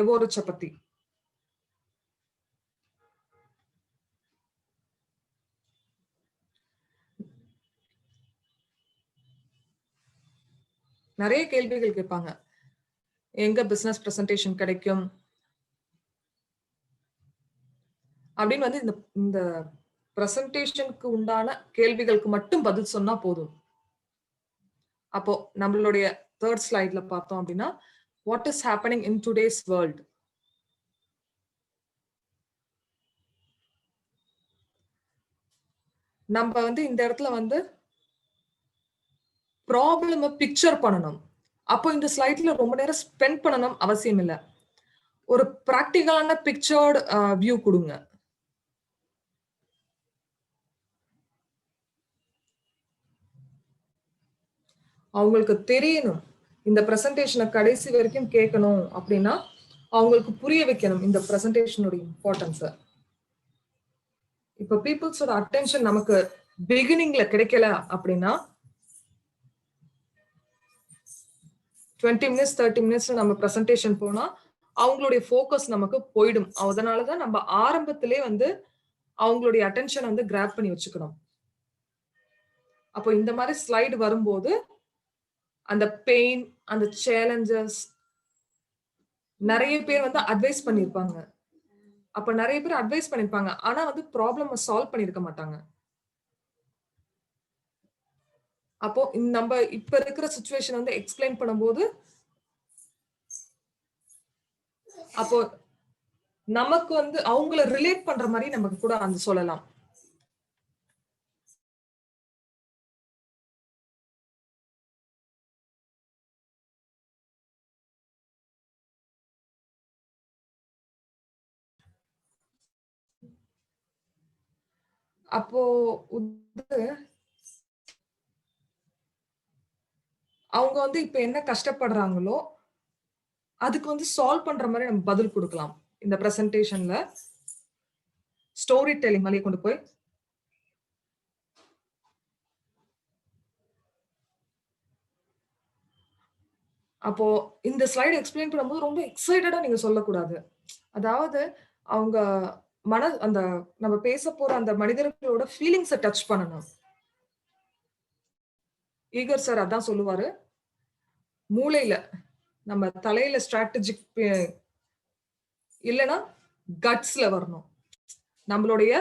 எவோரிச்ச பத்தி. நிறைய கேள்விகள் கேட்பாங்க. எங்க பிசினஸ் பிரசன்டேஷன் கிடைக்கும் அப்படின்னு வந்து இந்த பிரசன்டேஷனுக்கு உண்டான கேள்விகளுக்கு மட்டும் பதில் சொன்னா போதும். அப்போ நம்மளுடைய தேர்ட் ஸ்லைட்ல பார்த்தோம் அப்படின்னா what is happening in today's world. நம்ம வந்து இந்த இடத்துல வந்து ப்ராப்ளம் பிக்சர் பண்ணணும். அப்போ இந்த ஸ்லைட்ல ரொம்ப நேரம் ஸ்பெண்ட் பண்ணணும் அவசியம் இல்லை. ஒரு பிராக்டிகலான பிக்சர்ட் வியூ கொடுங்க. அவங்களுக்கு தெரியணும், இந்த பிரசன்டேஷனை கடைசி வரைக்கும் கேட்கணும் அப்படின்னா அவங்களுக்கு புரிய வைக்கணும் இந்த பிரசன்டேஷனோட இம்பார்ட்டன்ஸ. இப்ப பீப்புள்ஸோட அட்டென்ஷன் நமக்கு பிகினிங்ல கிடைக்கல அப்படின்னா 20 மினிட்ஸ் 30 மினிட்ஸ் நம்ம பிரசன்டேஷன் போனா அவங்களுடைய ஃபோக்கஸ் நமக்கு போயிடும். அதனாலதான் நம்ம ஆரம்பத்திலே வந்து அவங்களுடைய அட்டென்ஷன் வந்து கிராப் பண்ணி வச்சுக்கணும். அப்போ இந்த மாதிரி ஸ்லைடு வரும்போது அந்த பெயின், அந்த சேலஞ்சஸ் நிறைய பேர் வந்து அட்வைஸ் பண்ணிருப்பாங்க. அப்ப நிறைய பேர் அட்வைஸ் பண்ணிருப்பாங்க, ஆனா வந்து ப்ராப்ளம் சால்வ் பண்ணிருக்க மாட்டாங்க. அப்போ நம்ம இப்ப இருக்கிற சிச்சுவேஷன் வந்து எக்ஸ்பிளைன் பண்ணும்போது அப்போ நமக்கு வந்து அவங்கள ரிலேட் பண்ற மாதிரி நமக்கு கூட அந்த சொல்லலாம். அப்போ அவங்க வந்து இப்ப என்ன கஷ்டப்படுறாங்களோ அதுக்கு வந்து சால்வ் பண்ற மாதிரி நம்ம பதில் கொடுக்கலாம். இந்த பிரசன்டேஷன்ல ஸ்டோரி டெல்லிங் மாதிரி கொண்டு போய் அப்போ இந்த ஸ்லைடு எக்ஸ்பிளைன் பண்ணும்போது ரொம்ப எக்ஸைட்டடா நீங்க சொல்லக்கூடாது. அதாவது அவங்க அந்த நம்ம பேச போற அந்த மனிதர்களோட ஃபீலிங்ஸ டச் பண்ணணும். ஈகர் சார் அதான் சொல்லுவாரு. மூளையில நம்ம தலையில ஸ்ட்ராட்டஜிக் இல்லனா கட்ஸ்ல வரணும். நம்மளுடைய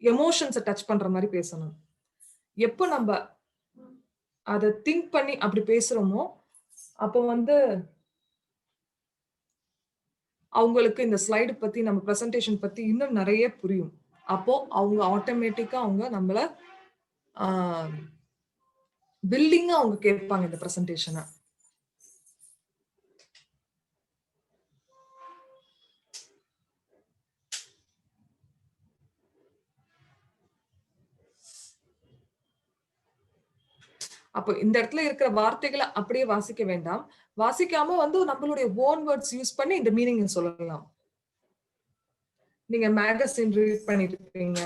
எமோஷன்ஸ டச் பண்ற மாதிரி பேசணும். எப்ப நம்ம அத திங்க் பண்ணி அப்படி பேசுறோமோ அப்போ வந்து அவங்களுக்கு இந்த ஸ்லைடு பத்தி நம்ம பிரசன்டேஷன் பத்தி இன்னும் நிறைய புரியும். அப்போ அவங்க ஆட்டோமேட்டிக்கா அவங்க நம்மள பில்டிங்கா அவங்க கேட்பாங்க இந்த பிரசன்டேஷனை. அப்போ இந்த இடத்துல இருக்கிற வார்த்தைகளை அப்படியே வாசிக்க வேண்டாம். வாசிக்காம வந்து நம்மளுடைய ஓன் வேர்ட்ஸ் யூஸ் பண்ணி இந்த மீனிங் சொல்லலாம். நீங்க மேகசின் ரீட் பண்ணிட்டு இருப்பீங்க.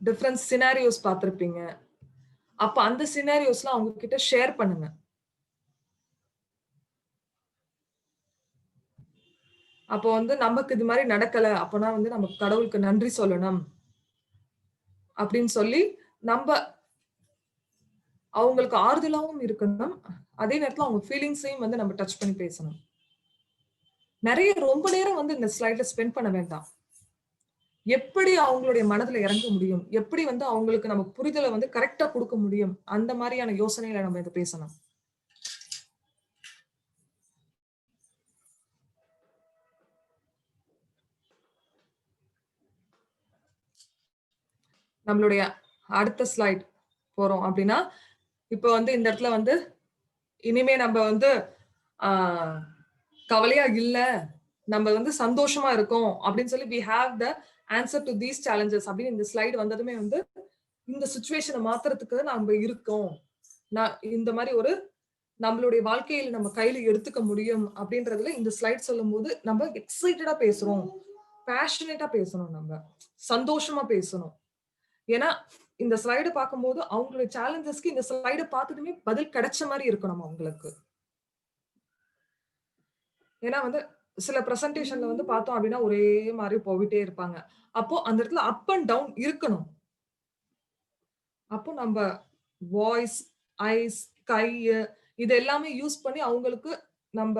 டிஃபரண்ட் சினாரியோஸ் பார்த்திருப்பீங்க. அப்ப அந்த சினாரியோஸ்லாம் அவங்க கிட்ட ஷேர் பண்ணுங்க. அப்போ வந்து நமக்கு இது மாதிரி நடக்கல. அப்பனா வந்து நம்ம கடவுளுக்கு நன்றி சொல்லணும். அப்படின்னு சொல்லி நம்ம அவங்களுக்கு ஆறுதலாவும் இருக்கணும். அதே நேரத்துல அவங்க ஃபீலிங்ஸையும் வந்து நம்ம டச் பண்ணி பேசணும். நிறைய ரொம்ப நேரம் வந்து இந்த ஸ்லைட்ல ஸ்பெண்ட் பண்ண வேண்டாம். எப்படி அவங்களுடைய மனதுல இறங்க முடியும்? எப்படி வந்து அவங்களுக்கு நம்ம புரிதலை வந்து கரெக்ட்டா குடுக்க முடியும்? அந்த மாதிரியான யோசனையில நம்ம இத பேசணும். நம்மளுடைய அடுத்த ஸ்லைட் போறோம் அப்படின்னா, இப்ப வந்து இந்த இடத்துல வந்து இனிமே நம்ம வந்து ஆ கவலையா இல்ல. நம்ம வந்து சந்தோஷமா இருக்கோம் அப்படின்னு சொல்லி we have the answer to these challenges அப்படின்னு இந்த ஸ்லைடு வந்ததுமே வந்து இந்த சிச்சுவேஷனை மாத்துறதுக்கு நம்ம இருக்கோம். நான் இந்த மாதிரி ஒரு நம்மளுடைய வாழ்க்கையில நம்ம கையில எடுத்துக்க முடியும் அப்படின்றதுல இந்த ஸ்லைட் சொல்லும்போது நம்ம எக்ஸைட்டடா பேசுறோம். பேஷனேட்டா பேசணும் நம்ம. சந்தோஷமா பேசணும். ஏன்னா இந்த ஸ்லைடு பார்க்கும்போது அவங்களுடைய சேலஞ்சஸ்க்கு இந்த ஸ்லைட பார்த்ததுமே பதில் கிடைச்ச மாதிரி இருக்கணும் அவங்களுக்கு. ஏன்னா வந்து சில பிரசன்டேஷன்ல வந்து பார்த்தோம் அப்படின்னா ஒரே மாதிரி போயிட்டே இருப்பாங்க. அப்போ அந்த இடத்துல அப் அண்ட் டவுன் இருக்கணும். அப்போ நம்ம வாய்ஸ், ஐஸ், கை இது எல்லாமே யூஸ் பண்ணி அவங்களுக்கு நம்ப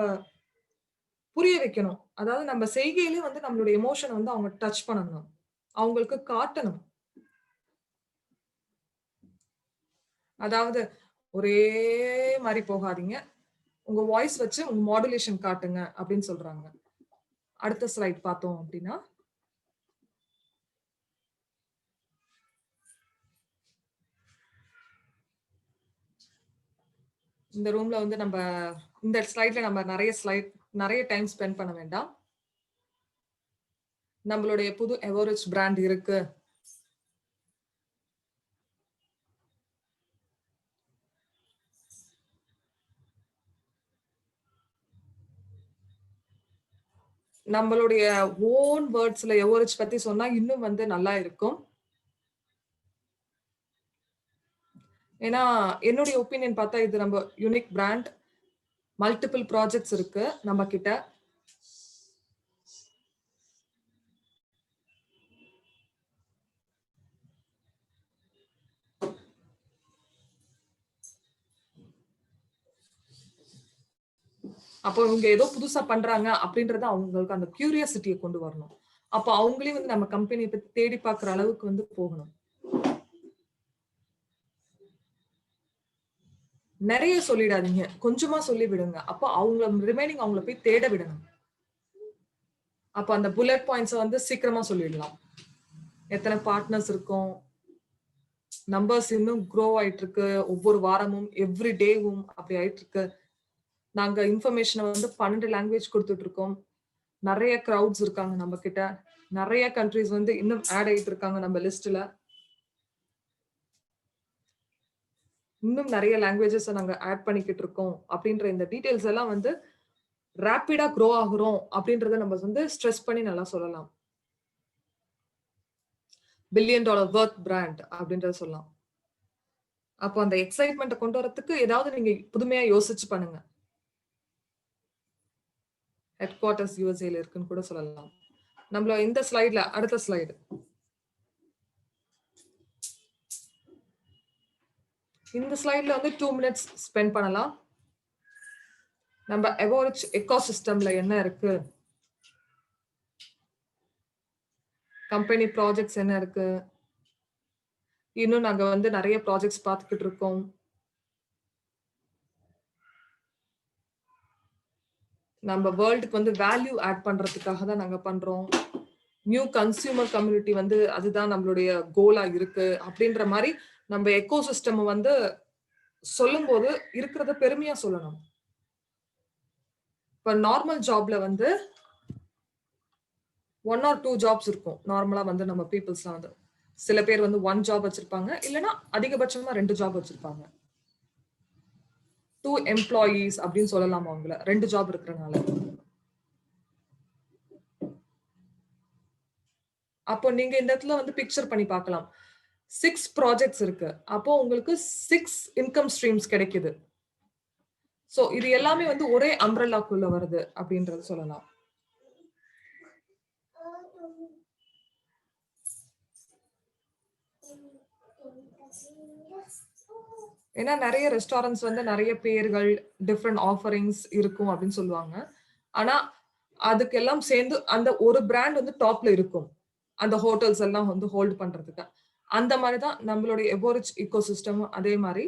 புரிய வைக்கணும். அதாவது நம்ம செய்கையிலே வந்து நம்மளுடைய எமோஷன வந்து அவங்க டச் பண்ணணும். அவங்களுக்கு காட்டணும். அதாவது ஒரே மாரி போகாதீங்க. உங்க வாய்ஸ் வச்சு உங்க மாடுலேஷன் காட்டுங்க அப்படின்னு சொல்றாங்க. அடுத்த ஸ்லைட் பார்த்தோம் அப்படின்னா, இந்த ரூம்ல வந்து இந்த ஸ்லைட்ல நம்ம நெறைய டைம் ஸ்பெண்ட் பண்ண வேண்டாம். நம்மளுடைய புது எவரெஸ்ட் பிராண்ட் இருக்கு. நம்மளுடைய ஓன் வேர்ட்ஸ்ல எவரெஸ்ட் பத்தி சொன்னா இன்னும் வந்து நல்லா இருக்கும். ஏன்னா, என்னுடைய ஒப்பீனியன் பார்த்தா இது நம்ம யூனிக் பிராண்ட். மல்டிபிள் ப்ராஜெக்ட்ஸ் இருக்கு நம்ம கிட்ட. அப்போ இவங்க ஏதோ புதுசா பண்றாங்க அப்படின்றத அவங்களுக்கு அந்த கியூரியாசிட்டிய கொண்டு வரணும். அப்ப அவங்களே வந்து நம்ம கம்பெனியை பத்தி தேடி பார்க்குற அளவுக்கு வந்து போகணும். நிறைய சொல்லிடாதீங்க. கொஞ்சமா சொல்லி விடுங்க. அப்ப ரிமைனிங் அவங்கள போய் தேட விடணும். அப்ப அந்த புல்லட் பாயிண்ட்ஸ வந்து சீக்கிரமா சொல்லிடலாம். எத்தனை பார்ட்னர்ஸ் இருக்கோம். நம்பர்ஸ் இன்னும் க்ரோ ஆயிட்டு இருக்கு. ஒவ்வொரு வாரமும், எவ்ரி டேவும் அப்படி ஆயிட்டு இருக்கு. நாங்க இன்ஃபர்மேஷன வந்து 12 லாங்குவேஜ் குடுத்துட்டு இருக்கோம். நெறைய கிரவுட்ஸ் இருக்காங்க நம்ம கிட்ட. நெறைய கண்ட்ரீஸ் வந்து இன்னும் ஆட் ஆயிட்டு இருக்காங்க நம்ம லிஸ்ட்ல. இன்னும் நெறைய லாங்குவேஜஸ நாங்க ஆட் பண்ணிக்கிட்டு இருக்கோம். அப்படின்ற இந்த டீட்டெயில்ஸ் எல்லாம் வந்து ராபிடா க்ரோ ஆகுறோம் அப்படின்றத நம்ம வந்து ஸ்ட்ரெஸ் பண்ணி நல்லா சொல்லலாம். பில்லியன் டாலர் வொர்த் பிராண்ட் அப்படின்றத சொல்லலாம். அப்போ அந்த எக்ஸைட்மென்ட்ட கொண்டு வரதுக்கு ஏதாவது நீங்க புதுமையா யோசிச்சு பண்ணுங்க. ஹெட் குவார்ட்டர்ஸ் யுஎஸ்ஏல இருக்குன்னு கூட சொல்லலாம். நம்மள இந்த ஸ்லைட்ல அடுத்த ஸ்லைடு. இந்த ஸ்லைட்ல வந்து 2 மினிட்ஸ் ஸ்பெண்ட் பண்ணலாம். நம்ம எவோரிச் எக்கோசிஸ்டம்ல என்ன இருக்கு? கம்பெனி ப்ராஜெக்ட்ஸ் என்ன இருக்கு? இன்னும் நாங்க வந்து நெறைய ப்ராஜெக்ட்ஸ் பார்த்துக்கிட்டு இருக்கோம். நம்ம வேர்ல்டுக்கு வந்து வேல்யூ ஆட் பண்றதுக்காக தான் நாங்க பண்றோம். நியூ கன்சியூமர் கம்யூனிட்டி வந்து அதுதான் நம்மளுடைய கோலா இருக்கு. அப்படின்ற மாரி நம்ம எக்கோசிஸ்டம் வந்து சொல்லும்போது இருக்கிறத பெருமையா சொல்லணும். இப்ப நார்மல் ஜாப்ல வந்து 1 ஆர் 2 ஜாப்ஸ் இருக்கும். நார்மலா வந்து நம்ம பீப்பிள்ஸ்லாம் வந்து. சில பேர் வந்து 1 ஜாப் வச்சிருப்பாங்க. இல்லன்னா அதிகபட்சமா 2 ஜாப் வச்சிருப்பாங்க. 2 எம்ப்ளாயீஸ் அப்படின்னு சொல்லலாம் அவங்கள. 2 ஜாப் இருக்கிறனால. அப்போ நீங்க இந்த இடத்துல வந்து பிக்சர் பண்ணி பார்க்கலாம். 6 ப்ராஜெக்ட்ஸ் இருக்கு. அப்போ உங்களுக்கு 6 இன்கம் ஸ்ட்ரீம்ஸ் கிடைக்குது. சோ இது எல்லாமே வந்து ஒரே அம்ப்ரெல்லாக்குள்ள வருது அப்படின்றது சொல்லலாம். ஏன்னா நெறைய ரெஸ்டாரண்ட்ஸ் வந்து நெறைய பேர்கள், டிஃபரெண்ட் ஆஃபரிங்ஸ் இருக்கும் அப்படின்னு சொல்லுவாங்க. ஆனா அதுக்கெல்லாம் சேர்ந்து அந்த ஒரு பிராண்ட் வந்து டாப்ல இருக்கும். அந்த ஹோட்டல்ஸ் எல்லாம் வந்து ஹோல்ட் பண்றதுக்கு. அந்த மாரி தான் நம்மளுடைய எவோரிச் எக்கோசிஸ்டமும் அதே மாரி.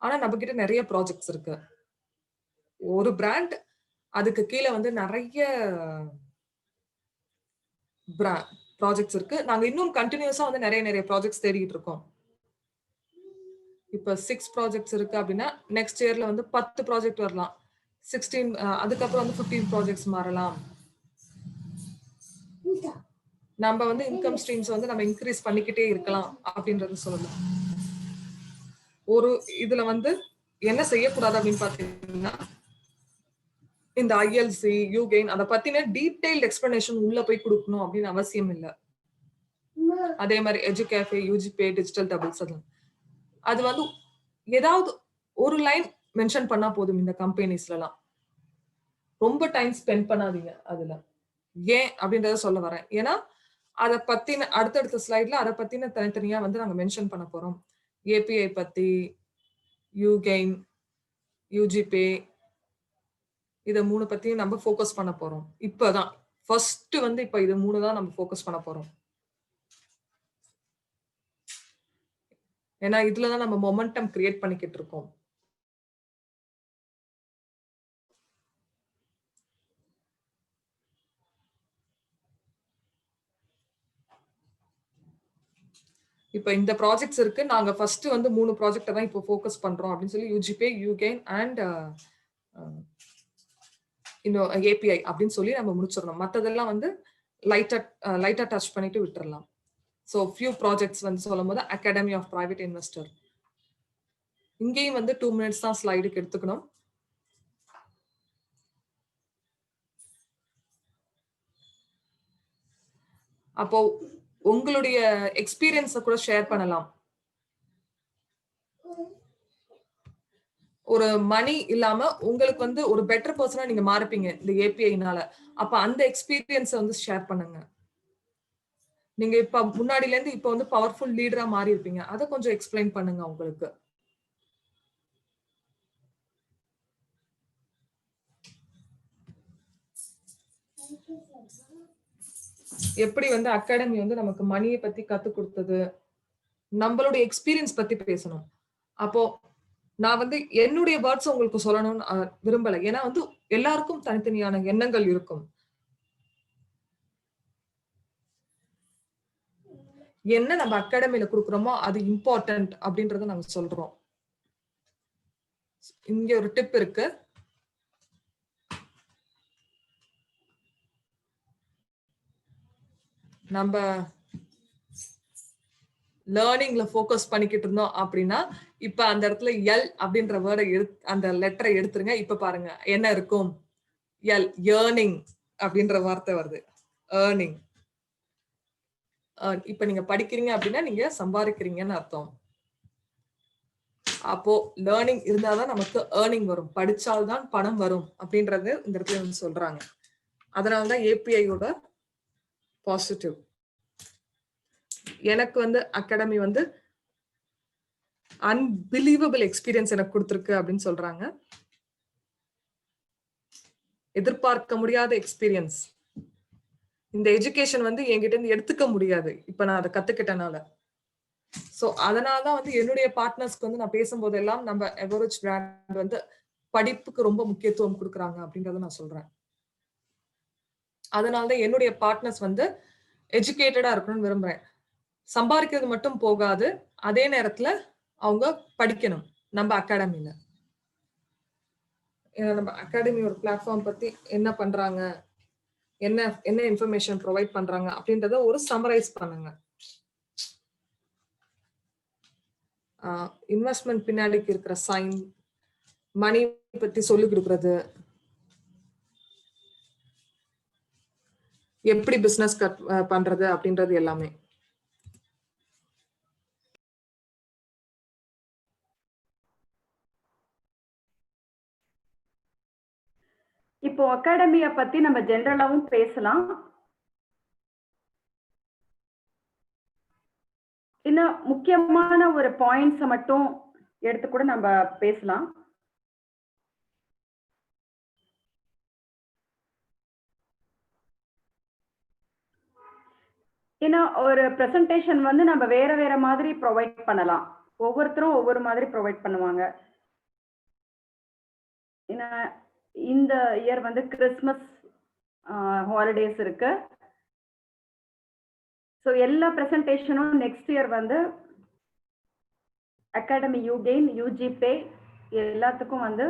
ஆனா நம்மகிட்ட நெறைய ப்ராஜெக்ட்ஸ் இருக்கு. ஒரு பிராண்ட் அதுக்கு கீழ வந்து நெறைய பிரா ப்ராஜெக்ட்ஸ் இருக்கு. நாங்க இன்னும் கன்டினியூஸா வந்து நெறைய ப்ராஜெக்ட்ஸ் தேடிட்டு இருக்கோம். இப்ப 6 ப்ராஜெக்ட்ஸ் இருக்கு அப்டின்னா, நெக்ஸ்ட் இயர்ல வந்து 10 ப்ராஜெக்ட் வரலாம். 16 அதுக்கப்புறம் வந்து 15 ப்ராஜெக்ட்ஸ் மாறலாம். நம்ம வந்து இன்கம் ஸ்ட்ரீம்ஸ் வந்து நம்ம இன்கிரீஸ் பண்ணிக்கிட்டே இருக்கலாம் அப்டின்றது சொல்லலாம். ஒரு இதுல வந்து என்ன செய்யக்கூடாது அப்டின்னு பார்த்தீங்கன்னா, இந்த ஐஎல்சி, யூகெயின் அத பத்தின டீடைல்ட் எக்ஸ்பிளனேஷன் உள்ள போய் குடுக்கணும் அப்டின்னு அவசியம் இல்ல. அதே மாரி எஜுகேஃபே, யூஜிபே, டிஜிட்டல் டபுள்ஸ் அது வந்து ஏதாவது ஒரு லைன் மென்ஷன் பண்ணா போதும் இந்த கம்பெனிஸ்லலாம். ரொம்ப டைம் ஸ்பெண்ட் பண்ணாதீங்க அதுல. ஏன் அப்படின்றத சொல்ல வரேன். ஏன்னா, அத பத்தின அடுத்தடுத்த ஸ்லைட்ல அத பத்தின தனித்தனியா வந்து நாங்க மென்ஷன் பண்ண போறோம். ஏபிஐ பத்தி, யூகெயின், யூஜிபே இத 3 பத்தியும் நம்ம ஃபோக்கஸ் பண்ண போறோம். இப்பதான். ஃபர்ஸ்ட் வந்து இப்ப இது 3 தான் நம்ம ஃபோக்கஸ் பண்ண போறோம். ஏன்னா, இதுல தான் நம்ம மொமெண்டம் கிரியேட் பண்ணிக்கிட்டு இருக்கோம். இப்ப இந்த ப்ராஜெக்ட்ஸ் இருக்கு. நாங்க ஃபர்ஸ்ட் வந்து 3 ப்ராஜெக்ட்ட தான் இப்போ ஃபோக்கஸ் பண்றோம் அப்படின்னு சொல்லி யூஜிபே, யூகெயின் அண்ட் இன்னும் ஏபிஐ அப்படின்னு சொல்லி நம்ம முடிச்சிடணும். மத்ததெல்லாம் வந்து லைட்டா லைட்டா டச் பண்ணிட்டு விட்டுறலாம். ஸோ ஃபியூ ப்ராஜெக்ட்ஸ் வந்து சொல்லும்போது அகாடமி ஆஃப் பிரைவேட் இன்வெஸ்டர். இங்கேயும் வந்து 2 மினிட்ஸ் தான் ஸ்லைடுக்கு எடுத்துக்கணும். அப்போ உங்களுடைய எக்ஸ்பீரியன்ஸ கூட ஷேர் பண்ணலாம். ஒரு மணி இல்லாம உங்களுக்கு வந்து ஒரு பெட்டர் பெர்சனா நீங்க மாறிப்பீங்க இந்த ஏபிஐனால. அப்ப அந்த எக்ஸ்பீரியன்ஸ வந்து ஷேர் பண்ணுங்க. நீங்க இப்ப முன்னாடில இருந்து இப்ப வந்து பவர்ஃபுல் லீடரா மாறி இருப்பீங்க. அத கொஞ்சம் எக்ஸ்பிளைன் பண்ணுங்க உங்களுக்கு. எப்படி வந்து அகாடமி வந்து நமக்கு மணியை பத்தி கத்து கொடுத்தது, நம்மளுடைய எக்ஸ்பீரியன்ஸ் பத்தி பேசணும். அப்போ நான் வந்து என்னுடைய வேர்ட்ஸ் உங்களுக்கு சொல்லணும்னு விரும்பல. ஏன்னா வந்து எல்லாருக்கும் தனித்தனியான எண்ணங்கள் இருக்கும். என்ன நம்ம அகாடமில குடுக்குறோமோ அது இம்பார்ட்டன்ட் அப்படின்றத நாங்க சொல்றோம். இங்க ஒரு டிப் இருக்கு. நம்ம லேர்னிங்ல ஃபோக்கஸ் பண்ணிக்கிட்டு இருந்தோம் அப்படின்னா, இப்ப அந்த இடத்துல எல் அப்படின்ற வேர்ட அந்த லெட்டரை எடுத்துருங்க. இப்ப பாருங்க என்ன இருக்கும்? எல் ஏர்னிங் அப்படின்ற வார்த்தை வருது. ஏர்னிங். இப்ப நீங்க படிக்கிறீங்க அப்படின்னா நீங்க சம்பாதிக்கிறீங்கன்னு அர்த்தம். அப்போ லேர்னிங் இருந்தாதான் நமக்கு ஏர்னிங் வரும். படிச்சால்தான் பணம் வரும் அப்படின்றது இந்த இடத்துல வந்து சொல்றாங்க. அதனாலதான் ஏபிஐயோட பாசிட்டிவ். எனக்கு வந்து அகாடமி வந்து அன்பிலீவபிள் எக்ஸ்பீரியன்ஸ் எனக்கு கொடுத்திருக்கு அப்படின்னு சொல்றாங்க. எதிர்பார்க்க முடியாத எக்ஸ்பீரியன்ஸ். இந்த எஜுகேஷன் வந்து என்கிட்ட இருந்து எடுத்துக்க முடியாது. இப்ப நான் அதை கத்துக்கிட்டனால. சோ அதனாலதான் வந்து என்னுடைய பார்ட்னர்ஸ்க்கு வந்து நான் பேசும்போதெல்லாம் நம்ம எவரேஜ் பிராண்ட் வந்து படிப்புக்கு ரொம்ப முக்கியத்துவம் கொடுக்குறாங்க அப்படின்றத நான் சொல்றேன். அதனாலதான் என்னுடைய பார்ட்னர்ஸ் வந்து எஜுகேட்டடா இருக்கணும்னு விரும்புறேன். சம்பாதிக்கிறது மட்டும் போகாது. அதே நேரத்துல அவங்க படிக்கணும். நம்ம அகாடமில. நம்ம அகாடமி ஒரு பிளாட்ஃபார்ம் பத்தி என்ன பண்றாங்க? என்ன என்ன இன்ஃபர்மேஷன் ப்ரொவைட் பண்றாங்க அப்படின்றத ஒரு சம்மரைஸ் பண்ணுங்க. இன்வெஸ்ட்மென்ட் பின்னாடிக்கு இருக்கிற சைன், மணி பத்தி சொல்லிக் கொடுக்கிறது, எப்படி பிசினஸ் பண்றது அப்படின்றது எல்லாமே. இப்போ அகாடமிய பத்தி நம்ம ஜெனரலாவும் பேசலாம். இன்னும் முக்கியமான ஒரு பாயிண்ட்ஸ் மட்டும் எடுத்து கூட நம்ம பேசலாம். இன்னும் ஒரு பிரசன்டேஷன் வந்து நம்ம வேற வேற மாதிரி ப்ரொவைட் பண்ணலாம். ஒவ்வொருத்தரும் ஒவ்வொரு மாதிரி ப்ரொவைட் பண்ணுவாங்க. இந்த இயர் வந்து கிறிஸ்மஸ் ஹாலிடேஸ் இருக்கு. ஸோ எல்லா ப்ரெசன்டேஷனும் நெக்ஸ்ட் இயர் வந்து அகாடமி யூகெயின், யூஜிபே எல்லாத்துக்கும் வந்து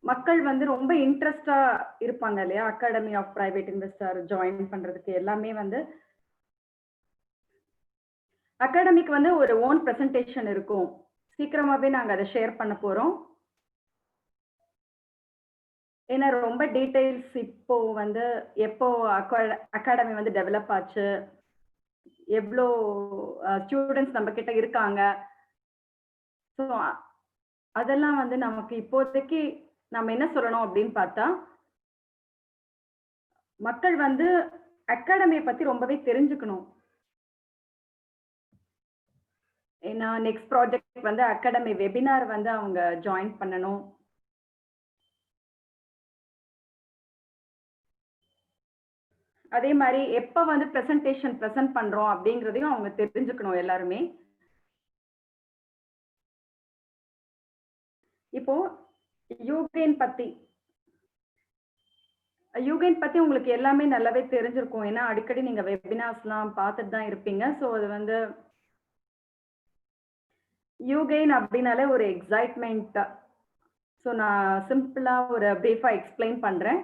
மக்கள் வந்து ரொம்ப இன்ட்ரெஸ்டா இருப்பாங்க இல்லையா? Academy of private investor join பண்றதுக்கு எல்லாமே வந்து அகாடமிக்கு வந்து ஒரு ஓன் ப்ரெசன்டேஷன் இருக்கும். சீக்கிரமாவே நாங்க அதை ஷேர் பண்ண போறோம். ஏன்னா ரொம்ப டீடைல்ஸ் இப்போ வந்து எப்போ அகாடமி வந்து டெவலப் ஆச்சு, எவ்வளோ ஸ்டூடெண்ட்ஸ் நம்ம கிட்ட இருக்காங்க, ஸோ அதெல்லாம் வந்து நமக்கு இப்போதைக்கு நம்ம என்ன சொல்லணும் அப்படின்னு பார்த்தா, மக்கள் வந்து அகாடமியை பத்தி ரொம்பவே தெரிஞ்சுக்கணும். ஏன்னா நெக்ஸ்ட் ப்ராஜெக்ட் வந்து அகாடமி வெபினார் வந்து அவங்க ஜாயின் பண்ணணும். அதே மாதிரி எப்ப வந்து பிரசன்டேஷன் பிரசன்ட் பண்றோம் அப்படிங்கிறதையும் அவங்க தெரிஞ்சுக்கணும் எல்லாருமே. இப்போ யூகெயின் பத்தி உங்களுக்கு எல்லாமே நல்லாவே தெரிஞ்சிருக்கும். ஏன்னா அடிக்கடி நீங்க வெபினார்ஸ்லாம் பார்த்துட்டு தான் இருப்பீங்க. ஸோ அது வந்து யூகெயின் அப்படின்னாலே ஒரு எக்ஸைட்மெண்ட். ஸோ நான் சிம்பிளா ஒரு பிரீஃபா எக்ஸ்பிளைன் பண்றேன்.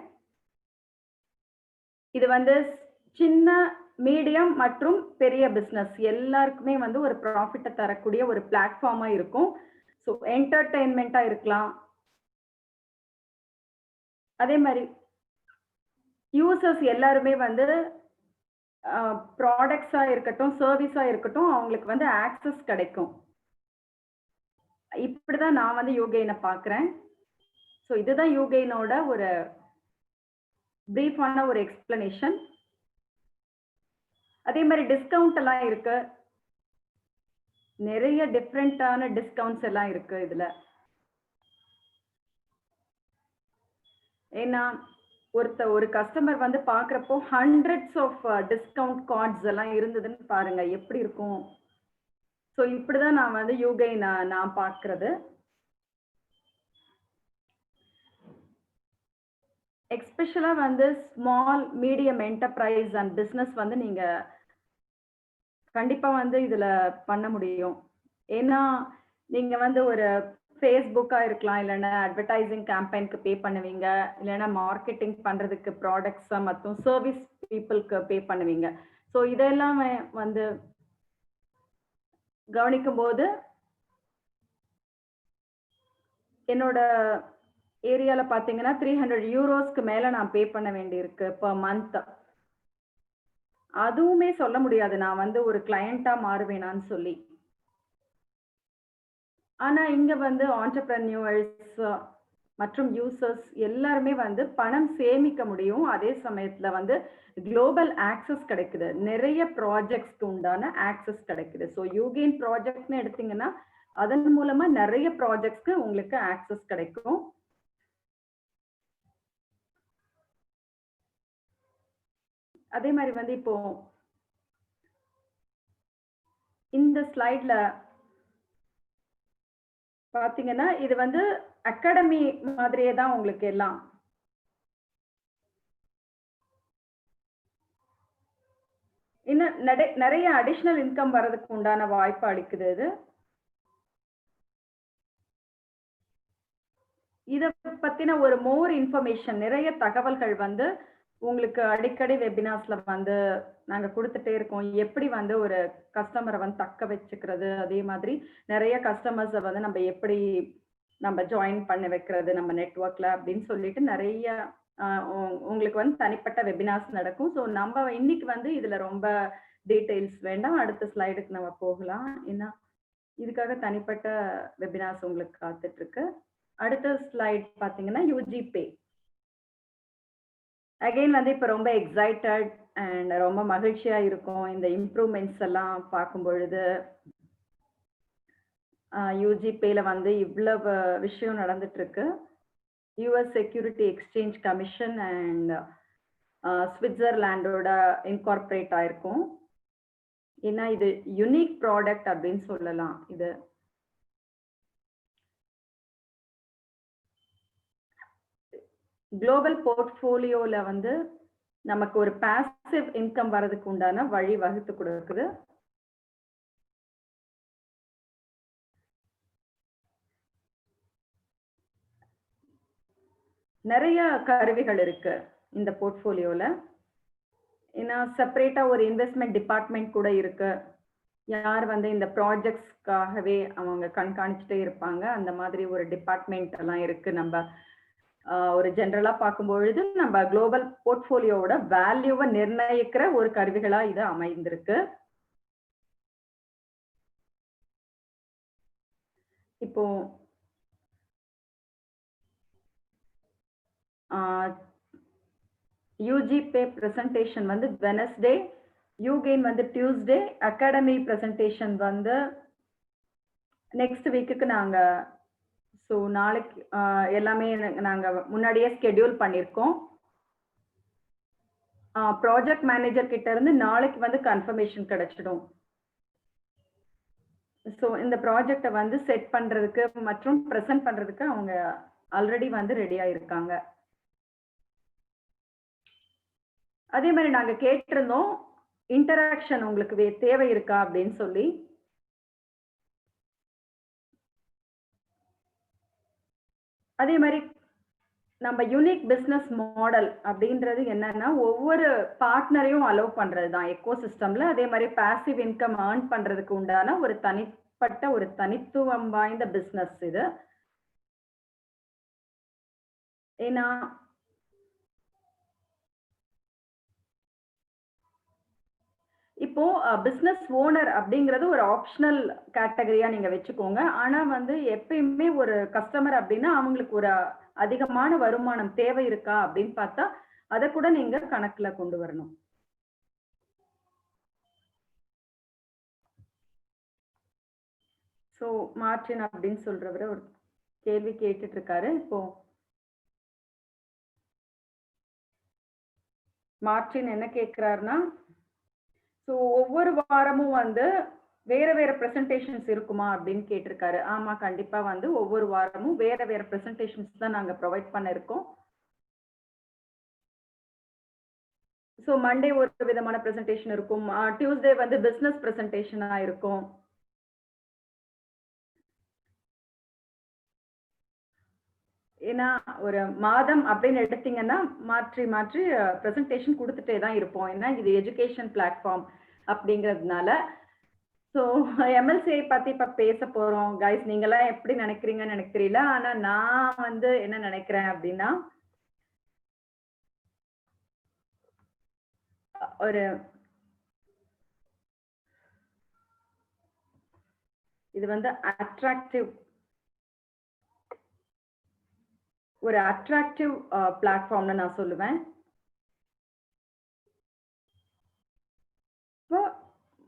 இது வந்து சின்ன, மீடியம் மற்றும் பெரிய பிசினஸ் எல்லாருக்குமே வந்து ஒரு ப்ராஃபிட்டை தரக்கூடிய ஒரு பிளாட்ஃபார்மா இருக்கும். ஸோ என்டர்டெயின்மெண்டா இருக்கலாம். அதே மாதிரி யூசர்ஸ் எல்லாருமே வந்து ப்ராடக்ட்ஸா இருக்கட்டும், சர்வீஸா இருக்கட்டும், அவங்களுக்கு வந்து ஆக்சஸ் கிடைக்கும். இப்படிதான் நான் வந்து யூகெயினை பார்க்குறேன். ஸோ இதுதான் யூகெயினோட ஒரு பிரீஃபான ஒரு எக்ஸ்பிளனேஷன். அதே மாதிரி டிஸ்கவுண்ட் எல்லாம் இருக்கு. நிறைய டிஃப்ரெண்டான டிஸ்கவுண்ட்ஸ் எல்லாம் இருக்கு இதுல. ஏன்னா ஒரு கஸ்டமர் வந்து பார்க்குறப்போ ஹண்ட்ரட்ஸ் ஆஃப் டிஸ்கவுண்ட் கார்ட்ஸ் எல்லாம் இருந்ததுன்னு பாருங்க எப்படி இருக்கும். ஸோ இப்படிதான் நான் வந்து யூகை நான் பார்க்கறது. எஸ்பெஷலா வந்து small medium enterprise and business வந்து நீங்க கண்டிப்பா வந்து இதுல பண்ண முடியும். ஏன்னா நீங்க வந்து ஒரு ஃபேஸ்புக்கா இருக்கலாம், இல்லைன்னா அட்வர்டைசிங் கேம்பெயினுக்கு பே பண்ணுவீங்க, இல்லைன்னா மார்க்கெட்டிங் பண்றதுக்கு ப்ராடக்ட்ஸ் மற்றும் சர்வீஸ் பீப்புளுக்கு பே பண்ணுவீங்க. ஸோ இதெல்லாம் வந்து கவனிக்கும் போது என்னோட ஏரியால பாத்தீங்கன்னா 300 யூரோஸ்க்கு மேல நான் பே பண்ண வேண்டியிருக்கு பெர் மந்த். அதுவுமே சொல்ல முடியாது நான் வந்து ஒரு கிளையண்டா மாறுவேனான்னு சொல்லி. ஆனா இங்க வந்து ஆண்டர்பிரனியூர்ஸ் மற்றும் யூசர்ஸ் எல்லாருமே வந்து பணம் சேமிக்க முடியும். அதே சமயத்துல வந்து குளோபல் ஆக்சஸ் கிடைக்குது. நிறைய ப்ராஜெக்ட்ஸ்க்கு உண்டான ஆக்சஸ் கிடைக்குது. ஸோ யூகெயின் ப்ராஜெக்ட்னு எடுத்தீங்கன்னா அதன் மூலமா நிறைய ப்ராஜெக்ட்ஸ்க்கு உங்களுக்கு ஆக்சஸ் கிடைக்கும். அதே மாதிரி வந்து இப்போ இந்த ஸ்லைட்ல பாத்தீங்கன்னா இது வந்து அகாடமி மாதிரியே தான் உங்களுக்கு எல்லாம். இன்னும் நிறைய அடிஷனல் இன்கம் வர்றதுக்கு உண்டான வாய்ப்பு அளிக்குது இது. இத பத்தின ஒரு மோர் இன்ஃபர்மேஷன் நிறைய தகவல்கள் வந்து உங்களுக்கு அடிக்கடி வெபினார்ஸ்ல வந்து நாங்க கொடுத்துட்டே இருக்கோம். எப்படி வந்து ஒரு கஸ்டமரை வந்து தக்க வச்சுக்கிறது, அதே மாதிரி நிறைய கஸ்டமர்ஸை வந்து நம்ம எப்படி நம்ம ஜாயின் பண்ண வைக்கிறது நம்ம நெட்வொர்க்ல அப்படின்னு சொல்லிட்டு நிறைய உங்களுக்கு வந்து தனிப்பட்ட வெபினார்ஸ் நடக்கும். ஸோ நம்ம இன்னைக்கு வந்து இதுல ரொம்ப டீட்டெயில்ஸ் வேண்டாம், அடுத்த ஸ்லைடுக்கு நம்ம போகலாம். ஏன்னா இதுக்காக தனிப்பட்ட வெபினார்ஸ் உங்களுக்கு காத்துட்டு இருக்கு. அடுத்த ஸ்லைட் பாத்தீங்கன்னா யூஜி பே. அகைன் வந்து இப்ப ரொம்ப எக்ஸைட்டட் அண்ட் ரொம்ப மகிழ்ச்சியா இருக்கும் இந்த இம்ப்ரூவ்மெண்ட்ஸ் எல்லாம் பார்க்கும் பொழுது. யூஜி பேல வந்து இவ்வளவு விஷயம் நடந்துட்டு இருக்கு. US security exchange commission and ஸ்விட்சர்லாண்டோட இன்கார்பரேட் ஆயிருக்கும். ஏன்னா இது யுனிக் ப்ராடக்ட் அப்படின்னு சொல்லலாம். இது குளோபல் போர்ட்ஃபோலியோல வந்து நமக்கு ஒரு பாசிவ் இன்கம் வர்றதுக்கு உண்டான வழி வகுத்து கொடுக்குது. நிறைய கருவிகள் இருக்கு இந்த போர்ட்ஃபோலியோல. ஏன்னா செப்பரேட்டா ஒரு இன்வெஸ்ட்மெண்ட் டிபார்ட்மெண்ட் கூட இருக்கு. யார் வந்து இந்த ப்ராஜெக்ட்ஸ்க்காகவே அவங்க கண்காணிச்சுட்டே இருப்பாங்க. அந்த மாதிரி ஒரு டிபார்ட்மெண்ட் எல்லாம் இருக்கு. நம்ம ஒரு ஜெனரலா பார்க்கும்பொழுது நம்ம குளோபல் போர்ட்ஃபோலியோட வேல்யூவை நிர்ணயிக்கிற ஒரு கருவிகளா இது அமைந்திருக்கு. இப்போ யூஜி பே பிரசன்டேஷன் வந்து வெனஸ்டே, யூகெயின் வந்து டியூஸ்டே, அகாடமி பிரசன்டேஷன் வந்து நெக்ஸ்ட் வீக்குக்கு நாங்க ஸோ நாளைக்கு எல்லாமே நாங்க முன்னாடியே ஸ்கெடியூல் பண்ணியிருக்கோம். ப்ராஜெக்ட் மேனேஜர் கிட்ட இருந்து நாளைக்கு வந்து கன்ஃபர்மேஷன் கிடைச்சிடும். ஸோ இந்த ப்ராஜெக்டை வந்து செட் பண்றதுக்கு மற்றும் ப்ரெசென்ட் பண்றதுக்கு அவங்க ஆல்ரெடி வந்து ரெடியா இருக்காங்க. அதே மாதிரி நாங்க கேட்டிருந்தோம் இன்டராக்ஷன் உங்களுக்கு தேவை இருக்கா அப்படின்னு சொல்லி. அதே மாதிரி நம்ம யூனிக் பிசினஸ் மாடல் அப்படின்றது என்னன்னா ஒவ்வொரு பார்ட்னரையும் அலோவ் பண்றது தான் எக்கோ சிஸ்டம்ல. அதே மாதிரி பாசிவ் இன்கம் ஏர்ன் பண்றதுக்கு உண்டான ஒரு தனிப்பட்ட ஒரு தனித்துவம் வாய்ந்த பிசினஸ் இது. ஏன்னா இப்போ பிசினஸ் ஓனர் அப்படிங்கிறது ஒரு ஆப்ஷனல் கேட்டகரியா நீங்க வச்சுக்கோங்க. ஆனா வந்து எப்பயுமே ஒரு கஸ்டமர் அப்படின்னா அவங்களுக்கு ஒரு அதிகமான வருமானம் தேவை இருக்கா அப்படின்னு பார்த்தா அதை கூட நீங்க கணக்குல கொண்டு வரணும். ஸோ மார்டின் அப்படின்னு சொல்றவரை ஒரு கேள்வி கேட்டுட்டு இருக்காரு. இப்போ மார்டின் என்ன கேட்கிறாருன்னா, ஸோ ஒவ்வொரு வாரமும் வந்து வேற வேற பிரசன்டேஷன்ஸ் இருக்குமா அப்படின்னு கேட்டிருக்காரு. ஆமா, கண்டிப்பா வந்து ஒவ்வொரு வாரமும் வேற வேற பிரசன்டேஷன்ஸ் தான் நாங்க ப்ரொவைட் பண்ண இருக்கோம். ஸோ மண்டே ஒரு விதமான பிரசன்டேஷன் இருக்கும். டியூஸ்டே வந்து பிசினஸ் பிரசன்டேஷனா இருக்கும். ஏன்னா, ஒரு மாதம் அப்படின்னு எடுத்தீங்கன்னா, மாற்றி மாற்றி பிரசன்டேஷன் குடுத்துட்டே தான் இருப்போம். ஏன்னா, இது எஜுகேஷன் பிளாட்ஃபார்ம் அப்படிங்கிறதுனால. ஸோ எம்எல்சிஐ பத்தி இப்ப பேச போறோம். கைஸ் நீங்கலாம் எப்படி நினைக்கிறீங்கன்னு எனக்கு தெரியல. ஆனா நான் வந்து என்ன நினைக்கிறேன் அப்படின்னா, ஒரு இது வந்து அட்ராக்டிவ் பிளாட்ஃபார்ம்னு நான் சொல்லுவேன். இப்போ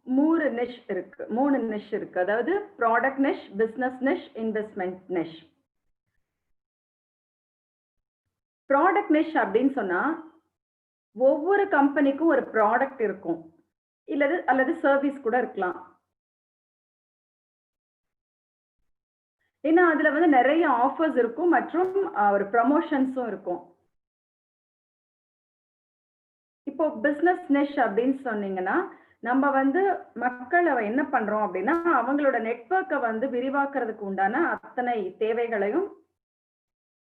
3 நிஷ் இருக்கு. அதாவது ப்ராடக்ட் நிஷ், பிசினஸ் நிஷ், இன்வெஸ்ட்மென்ட் நிஷ். ப்ராடக்ட் நிஷ் அப்படின்னு சொன்னா, ஒவ்வொரு கம்பெனிக்கும் ஒரு ப்ராடக்ட் இருக்கும். அல்லது சர்வீஸ் கூட இருக்கலாம். ஏன்னா அதுல வந்து நிறைய ஆஃபர்ஸ் இருக்கும் மற்றும் ஒரு ப்ரமோஷன்ஸும் இருக்கும். இப்போ பிசினஸ் நிஷ் அப்படின்னு சொன்னீங்கன்னா, நம்ம வந்து மக்கள என்ன பண்றோம் அப்படின்னா, அவங்களோட நெட்வொர்க்க வந்து விரிவாக்குறதுக்கு உண்டான அத்தனை தேவைகளையும்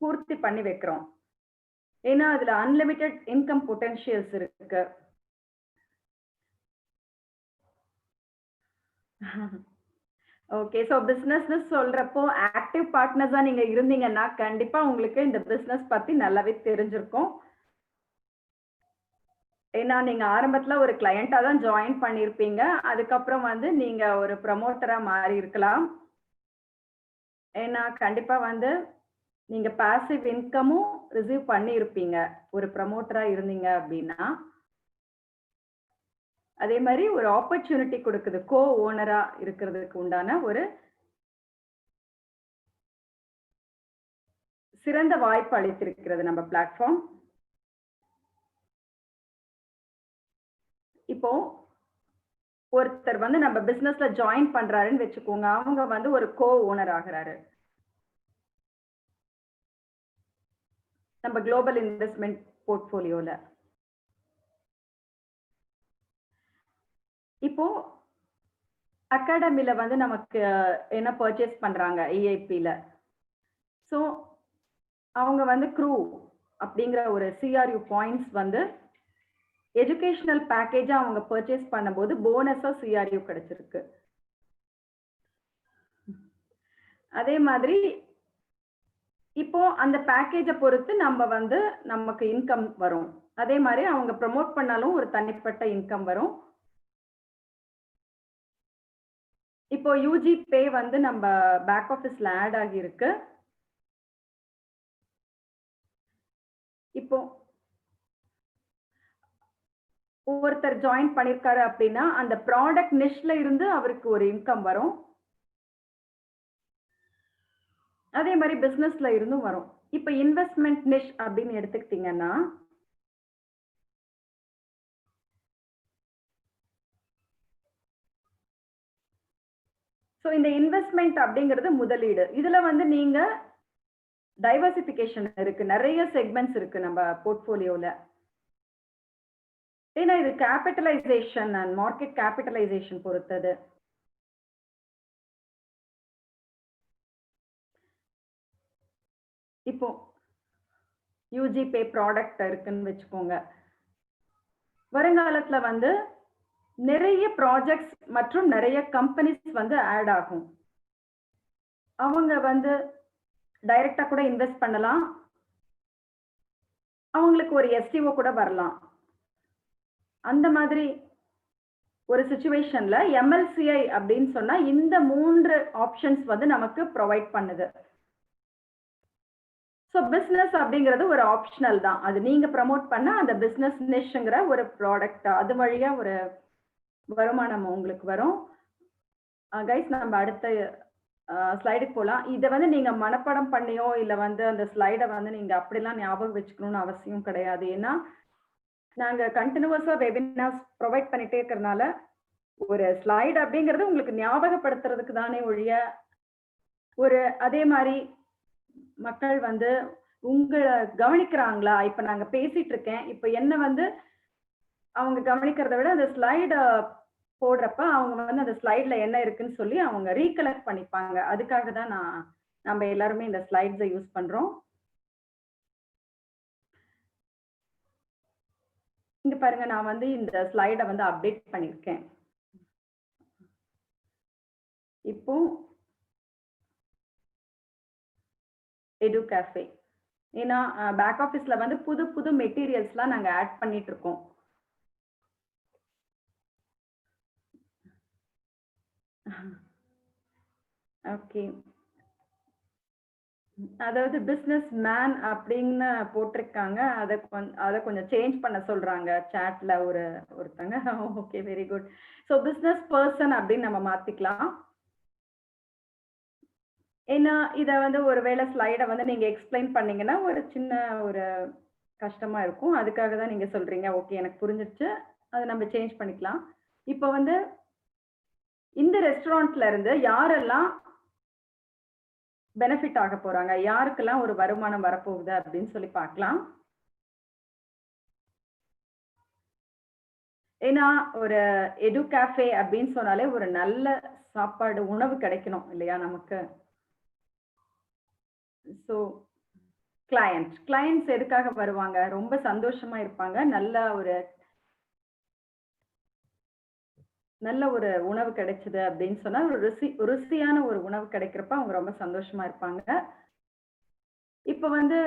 பூர்த்தி பண்ணி வைக்கிறோம். ஏன்னா அதுல அன்லிமிட்டெட் இன்கம் பொட்டன்ஷியல்ஸ் இருக்கு. ஓகே. ஸோ பிசினஸ்ன்னு சொல்றப்போ ஆக்டிவ் பார்ட்னர்ஸா நீங்க இருந்தீங்கன்னா, கண்டிப்பா உங்களுக்கு இந்த பிசினஸ் பத்தி நல்லாவே தெரிஞ்சிருக்கும். ஏன்னா நீங்க ஆரம்பத்துல ஒரு கிளையண்டா தான் ஜாயின் பண்ணியிருப்பீங்க. அதுக்கப்புறம் வந்து நீங்க ஒரு ப்ரமோட்டரா மாறி இருக்கலாம். ஏன்னா கண்டிப்பா வந்து நீங்க பாசிவ் இன்கமும் ரிசீவ் பண்ணியிருப்பீங்க. ஒரு ப்ரமோட்டரா இருந்தீங்க அப்படின்னா. அதே மாரி ஒரு ஆப்பர்ச்சுனிட்டி குடுக்குது. ஓனரா இருக்கிறதுக்கு உண்டான ஒரு சிறந்த வாய்ப்பு அளித்திருக்கிறது நம்ம பிளாட்ஃபார்ம். இப்போ ஒருத்தர் வந்து நம்ம பிசினஸ்ல ஜாயின் பண்றாருன்னு வச்சுக்கோங்க. அவங்க வந்து ஒரு ஓனர் ஆகுறாரு. நம்ம குளோபல் இன்வெஸ்ட்மென்ட் போர்ட்ஃபோலியோல. இப்போ அகாடமில வந்து நமக்கு என்ன பர்ச்சேஸ் பண்றாங்க EIP-ல. ஸோ அவங்க வந்து அப்படிங்கிற ஒரு CRU பாயிண்ட்ஸ் வந்து எஜுகேஷனல் பேக்கேஜா அவங்க பர்ச்சேஸ் பண்ணும்போது போனஸா CRU கிடைச்சிருக்கு. அதே மாதிரி இப்போ அந்த பேக்கேஜ பொறுத்து நம்ம வந்து நமக்கு இன்கம் வரும். அதே மாதிரி அவங்க ப்ரமோட் பண்ணாலும் ஒரு தனிப்பட்ட இன்கம் வரும். இப்போ யூஜி பே வந்து நம்ம பேக் ஆஃபீஸ்ல ஆட் ஆகியிருக்கு. இப்போ ஒருத்தர் ஜாயின் பண்ணிருக்காரு அப்படின்னா அந்த ப்ராடக்ட் நிஷ்ல இருந்து அவருக்கு ஒரு இன்கம் வரும். அதே மாதிரி பிசினஸ்ல இருந்தும் வரும். இப்ப இன்வெஸ்ட்மென்ட் நிஷ் அப்படின்னு எடுத்துக்கிட்டீங்கன்னா, சோ இந்த இன்வெஸ்ட்மென்ட் அப்படிங்கிறது முதலீடு. இதுல வந்து நீங்க டைவர்சிபிகேஷன் இருக்கு. நிறைய செக்மெண்ட்ஸ் இருக்கு நம்ம போர்ட்ஃபோலியோல. ஏன்னா இது கேபிட்டலைசேஷன் அண்ட் மார்க்கெட் கேபிட்டலைசேஷன் பொறுத்தது. இப்போ யூஜி பே ப்ராடக்ட் இருக்குன்னு வச்சுக்கோங்க. வருங்காலத்துல வந்து நிறைய ப்ராஜெக்ட்ஸ் மற்றும் நிறைய கம்பெனிஸ் வந்து ஆட் ஆகும். அவங்க வந்து டைரக்டா கூட இன்வெஸ்ட் பண்ணலாம். அவங்களுக்கு ஒரு STO கூட வரலாம். அந்த மாதிரி ஒரு சிச்சுவேஷன்ல MLCI அப்படின்னு சொன்னா இந்த 3 ஆப்ஷன்ஸ் வந்து நமக்கு ப்ரொவைட் பண்ணுது. சோ பிசினஸ் அப்படிங்கிறது ஒரு ஆப்ஷனல் தான். அது நீங்க ப்ரமோட் பண்ண அந்த பிசினஸ் நிஷ்ங்கிற ஒரு ப்ராடக்ட் அது வழியா ஒரு வருமானம் உங்களுக்கு வரும். கைஸ் நம்ம அடுத்த ஸ்லைடுக்கு போலாம். இத வந்து நீங்க மனப்பாடம் பண்ணியோ இல்ல வந்து அந்த ஸ்லைட வந்து நீங்க அப்படிலாம் ஞாபகம் வச்சுக்கணும்னு அவசியம் கிடையாது. ஏன்னா நாங்க கன்டினியூவஸா வெபினார்ஸ் ப்ரொவைட் பண்ணிட்டே இருக்கறனால, ஒரு ஸ்லைடு அப்படிங்கிறது உங்களுக்கு ஞாபகப்படுத்துறதுக்கு தானே ஒழிய, ஒரு அதே மாரி மக்கள் வந்து உங்கள கவனிக்கிறாங்களா? இப்ப நாங்க பேசிட்டு இருக்கேன். இப்ப என்ன வந்து அவங்க கவனிக்கிறத விட அந்த ஸ்லைட போடுறப்ப, அவங்க வந்து அந்த ஸ்லைட்ல என்ன இருக்குன்னு சொல்லி அவங்க ரீகலெக்ட் பண்ணிப்பாங்க. அதுக்காக தான் நம்ப எல்லாருமே இந்த ஸ்லைட்ஸ யூஸ் பண்றோம். இங்க பாருங்க, நான் வந்து இந்த ஸ்லைட வந்து அப்டேட் பண்ணியிருக்கேன். இப்போ எடு கேஃபே. ஏன்னா, பேக் ஆஃபீஸ்ல வந்து புது புது மெட்டீரியல்ஸ்லாம் நாங்க ஆட் பண்ணிட்டு இருக்கோம். ஓகே. அதாவது பிசினஸ் மேன் அப்படின்னு போட்டிருக்காங்க. அத கொஞ்சம் சேஞ்ச் பண்ண சொல்றாங்க சாட்ல ஒருத்தங்க. Okay, very good. So business person அப்படின்னு நம்ம மாத்திக்கலாம். ஏன்னா, இத வந்து ஒரு வேள ஸ்லைட வந்து நீங்க எக்ஸ்ப்ளைன் பண்ணீங்கன்னா, ஒரு சின்ன ஒரு கஷ்டமா இருக்கும். அதுக்காக தான் நீங்க சொல்றீங்க. ஓகே, எனக்கு புரிஞ்சிருச்சு. அத நம்ம சேஞ்ச் பண்ணிக்கலாம். இப்ப வந்து இந்த ரெஸ்டாரண்ட்ல இருந்து யாரெல்லாம் பெனிஃபிட் ஆக போறாங்க? யாருக்கெல்லாம் ஒரு வருமானம் வரப்போகுது அப்படின்னு சொல்லி பார்க்கலாம். ஏன்னா, ஒரு எடு கேஃபே அப்படின்னு சொன்னாலே ஒரு நல்ல சாப்பாடு, உணவு கிடைக்கணும் இல்லையா நமக்கு? ஸோ கிளையண்ட்ஸ் எதுக்காக வருவாங்க? ரொம்ப சந்தோஷமா இருப்பாங்க. நல்ல ஒரு உணவு கிடைச்சது அப்படின்னு சொன்னா, ஒரு ருசியான ஒரு உணவு கிடைக்கிறப்ப அவங்க ரொம்ப சந்தோஷமா இருப்பாங்க. இப்ப வந்து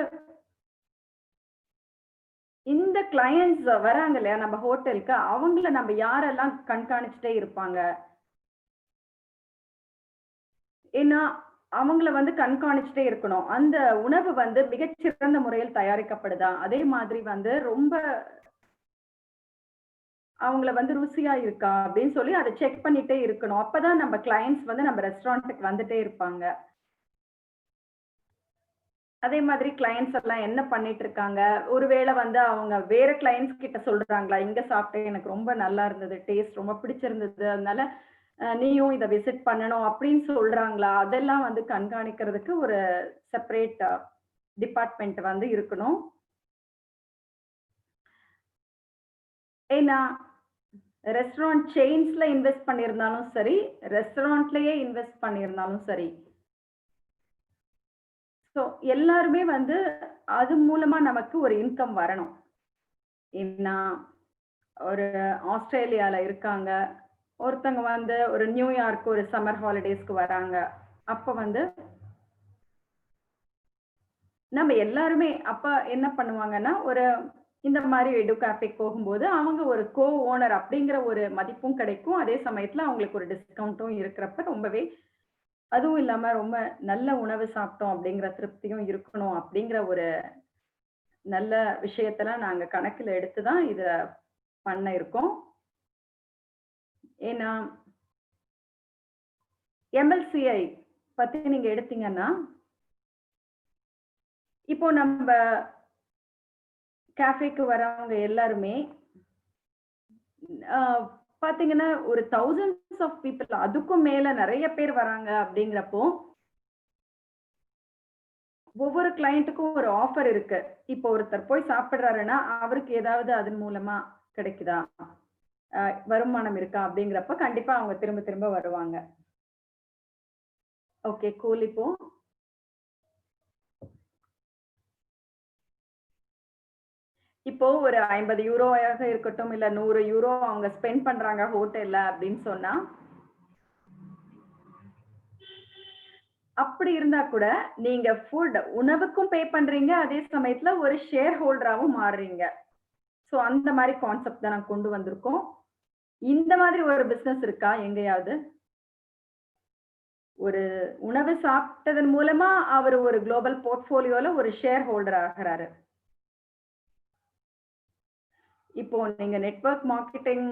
இந்த கிளையண்ட்ஸ் வராங்க இல்லையா நம்ம ஹோட்டலுக்கு, அவங்கள நம்ம யாரெல்லாம் கண்காணிச்சுட்டே இருப்பாங்க? ஏன்னா, அவங்கள வந்து கண்காணிச்சுட்டே இருக்கணும். அந்த உணவு வந்து மிகச்சிறந்த முறையில் தயாரிக்கப்படுதா? அதே மாதிரி வந்து ரொம்ப அவங்கள வந்து ருசியா இருக்கா? அப்படின்னு சொல்லி அத செக் பண்ணிட்டே இருக்கணும். அப்பதான் நம்ம கிளையண்ட்ஸ் வந்து நம்ம ரெஸ்டாரண்ட்க்கு வந்துட்டே இருப்பாங்க. அதே மாதிரி கிளையண்ட்ஸ் எல்லாம் என்ன பண்ணிட்டு இருக்காங்க? ஒருவேள வந்து அவங்க வேற கிளையண்ட்ஸ் கிட்ட சொல்றாங்களா? "இங்க சாப்பிட்டேன். எனக்கு ரொம்ப நல்லா இருந்தது. டேஸ்ட் ரொம்ப பிடிச்சிருந்தது. அதனால நீயும் இத விசிட் பண்ணணும்." அப்படின்னு சொல்றாங்களா? அதெல்லாம் வந்து கண்காணிக்கிறதுக்கு ஒரு செப்பரேட் டிபார்ட்மெண்ட் வந்து இருக்கணும். ஏன்னா, ரெஸ்டாரண்ட் செயின்ஸ்ல இன்வெஸ்ட் பண்ணியிருந்தாலும் சரி, ரெஸ்டாரண்ட்லயே இன்வெஸ்ட் பண்ணியிருந்தாலும் சரி. ஸோ எல்லாருமே வந்து அது மூலமா நமக்கு ஒரு இன்கம் வரணும். ஏன்னா, ஒரு ஆஸ்திரேலியால இருக்காங்க. ஒருத்தங்க வந்து ஒரு நியூயார்க் ஒரு சம்மர் ஹாலிடேஸ்க்கு வராங்க. அப்ப வந்து நம்ம எல்லாருமே அப்ப என்ன பண்ணுவாங்கன்னா, இந்த மாரி எடு கேஃபேக்கு போகும்போது, அவங்க ஒரு ஓனர் அப்படிங்கிற ஒரு மதிப்பும் கிடைக்கும். அதே சமயத்துல அவங்களுக்கு ஒரு டிஸ்கவுண்டும் இருக்கிறப்ப ரொம்பவே அதுவும் இல்லாம ரொம்ப நல்ல உணவு சாப்பிட்டோம் அப்படிங்கிற திருப்தியும் இருக்கணும் அப்படிங்கிற ஒரு நல்ல விஷயத்தலாம் நாங்க கணக்குல எடுத்து தான் இத பண்ண இருக்கோம். ஏன்னா, எம்எல்சிஐ பத்தி நீங்க எடுத்தீங்கன்னா, இப்போ நம்ப கேஃபேக்கு வரவங்க எல்லாருமே அ பார்த்தீங்கன்னா, ஒரு தௌசண்ட்ஸ் ஆஃப் பீப்பிள் அதுக்கும் மேல நெறைய பேர் வராங்க அப்படிங்கிறப்போ, ஒவ்வொரு கிளையன்ட்டுக்கும் ஒரு ஆஃபர் இருக்கு. இப்போ ஒருத்தர் போய் சாப்பிடுறாருன்னா, அவருக்கு ஏதாவது அதன் மூலமா கிடைக்குதா? அ வருமானம் இருக்கா? அப்படிங்கிறப்ப கண்டிப்பா அவங்க திரும்ப திரும்ப வருவாங்க. Okay, cool. இப்போ ஒரு €50 இருக்கட்டும், இல்ல €100 அவங்க ஸ்பெண்ட் பண்றாங்க ஹோட்டல்ல அப்படின்னு சொன்னா, அப்படி இருந்தா கூட, நீங்க உணவுக்கும் பே பண்றீங்க. அதே சமயத்துல ஒரு ஷேர் ஹோல்டராவும் மாறுறீங்க. சோ அந்த மாரி கான்செப்ட் தான் நான் கொண்டு வந்திருக்கோம். இந்த மாதிரி ஒரு பிசினஸ் இருக்கா எங்கேயாவது? ஒரு உணவு சாப்பிட்டதன் மூலமா அவரு ஒரு குளோபல் போர்ட்ஃபோலியோல ஒரு ஷேர் ஹோல்டர் ஆகுறாரு. இப்போ நீங்க நெட்வொர்க் மார்க்கெட்டிங்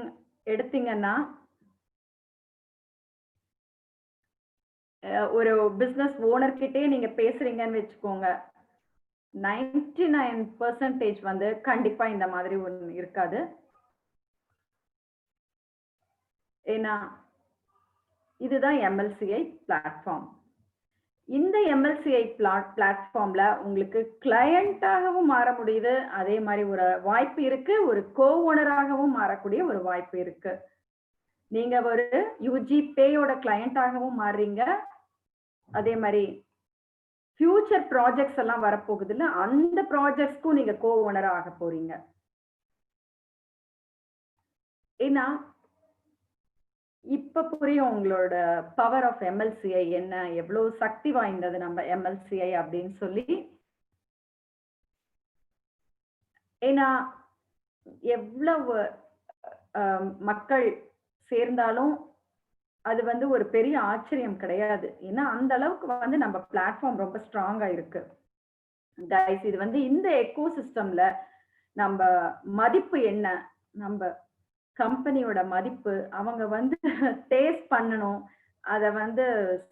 எடுத்தீங்கன்னா, ஒரு பிசினஸ் ஓனர் கிட்டயே நீங்க பேசுறீங்கன்னு வச்சுக்கோங்க. 99% வந்து கண்டிப்பா இந்த மாதிரி ஒண்ணு இருக்காது. ஏன்னா, இதுதான் எம்எல்சிஐ பிளாட்ஃபார்ம். இந்த எம்எல்சிஐ பிளாட்ஃபார்ம்ல உங்களுக்கு கிளையண்டாகவும் மாற முடியுது. அதே மாரி ஒரு வாய்ப்பு இருக்கு. ஒரு ஓனராகவும் மாறக்கூடிய ஒரு வாய்ப்பு இருக்கு. நீங்க ஒரு யுஜி பேயோட கிளையண்டாகவும் மாறுறீங்க. அதே மாரி ஃபியூச்சர் ப்ராஜெக்ட்ஸ் எல்லாம் வரப்போகுதுல்ல, அந்த ப்ராஜெக்ட்ஸ்க்கும் நீங்க ஓனரா ஆகப் போறீங்க. ஏன்னா, இப்ப புரியும் உங்களோட பவர் ஆஃப் எம்எல்சிஐ என்ன? எவ்ளோ சக்தி வாய்ந்தது நம்ம எம்எல்சிஐ அப்படின்னு சொல்லி. ஏன்னா, எவ்வளவு மக்கள் சேர்ந்தாலும் அது வந்து ஒரு பெரிய ஆச்சரியம் கிடையாது. ஏன்னா, அந்த அளவுக்கு வந்து நம்ம பிளாட்ஃபார்ம் ரொம்ப ஸ்ட்ராங்கா இருக்கு. கைஸ் இது வந்து இந்த எக்கோசிஸ்டம்ல நம்ப மதிப்பு என்ன? நம்ப கம்பெனியோட மதிப்பு, அவங்க வந்து டேஸ்ட் பண்ணணும். அத வந்து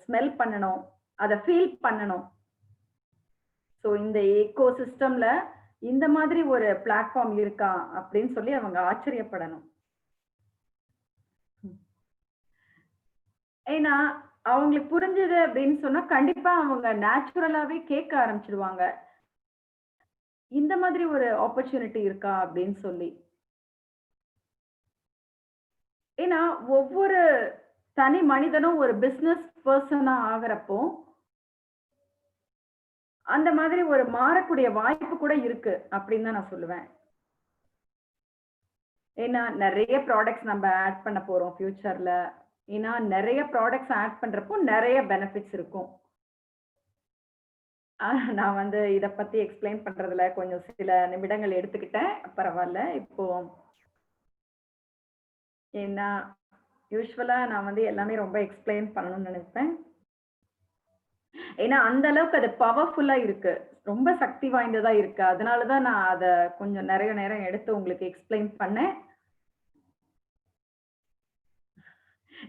ஸ்மெல் பண்ணணும். அத ஃபீல் பண்ணணும். சோ இந்த எக்கோசிஸ்டம்ல இந்த மாதிரி ஒரு பிளாட்ஃபார்ம் இருக்கா? அப்படின்னு சொல்லி அவங்க ஆச்சரியப்படணும். ஏன்னா, அவங்களுக்கு புரிஞ்சது அப்படின்னு சொன்னா, கண்டிப்பா அவங்க நேச்சுரலாவே கேட்க ஆரம்பிச்சுருவாங்க. இந்த மாதிரி ஒரு ஆப்பர்ச்சுனிட்டி இருக்கா? அப்படின்னு சொல்லி. ஏன்னா, ஒவ்வொரு தனி மனிதனும் ஒரு பிசினஸ் பெர்சனா ஆகுறப்போ, அந்த மாதிரி ஒரு மாறக்கூடிய வாய்ப்பு கூட இருக்கு, அப்படின்னு தான் நான் சொல்லுவேன். ஏன்னா, நெறைய ப்ராடக்ட்ஸ் நம்ம ஆட் பண்ண போறோம் ஃபியூச்சர்ல. ஏன்னா, நெறைய ப்ராடக்ட்ஸ் ஆட் பண்றப்போ நெறைய பெனிஃபிட்ஸ் இருக்கும். நான் வந்து இத பத்தி எக்ஸ்ப்ளைன் பண்றதுல கொஞ்சம் சில நிமிடங்கள் எடுத்துக்கிட்டேன். பரவால்ல. இப்போ ஏன்னா, யூசுவலா நான் வந்து எல்லாமே ரொம்ப எக்ஸ்ப்ளைன் பண்ணணும்னு நெனைப்பேன். ஏன்னா, அந்த அளவுக்கு அது பவர்ஃபுல்லா இருக்கு. ரொம்ப சக்தி வாய்ந்ததா இருக்கு. அதனால தான் நான் அத கொஞ்சம் நெறைய நேரம் எடுத்து உங்களுக்கு எக்ஸ்ப்ளைன் பண்ணேன்.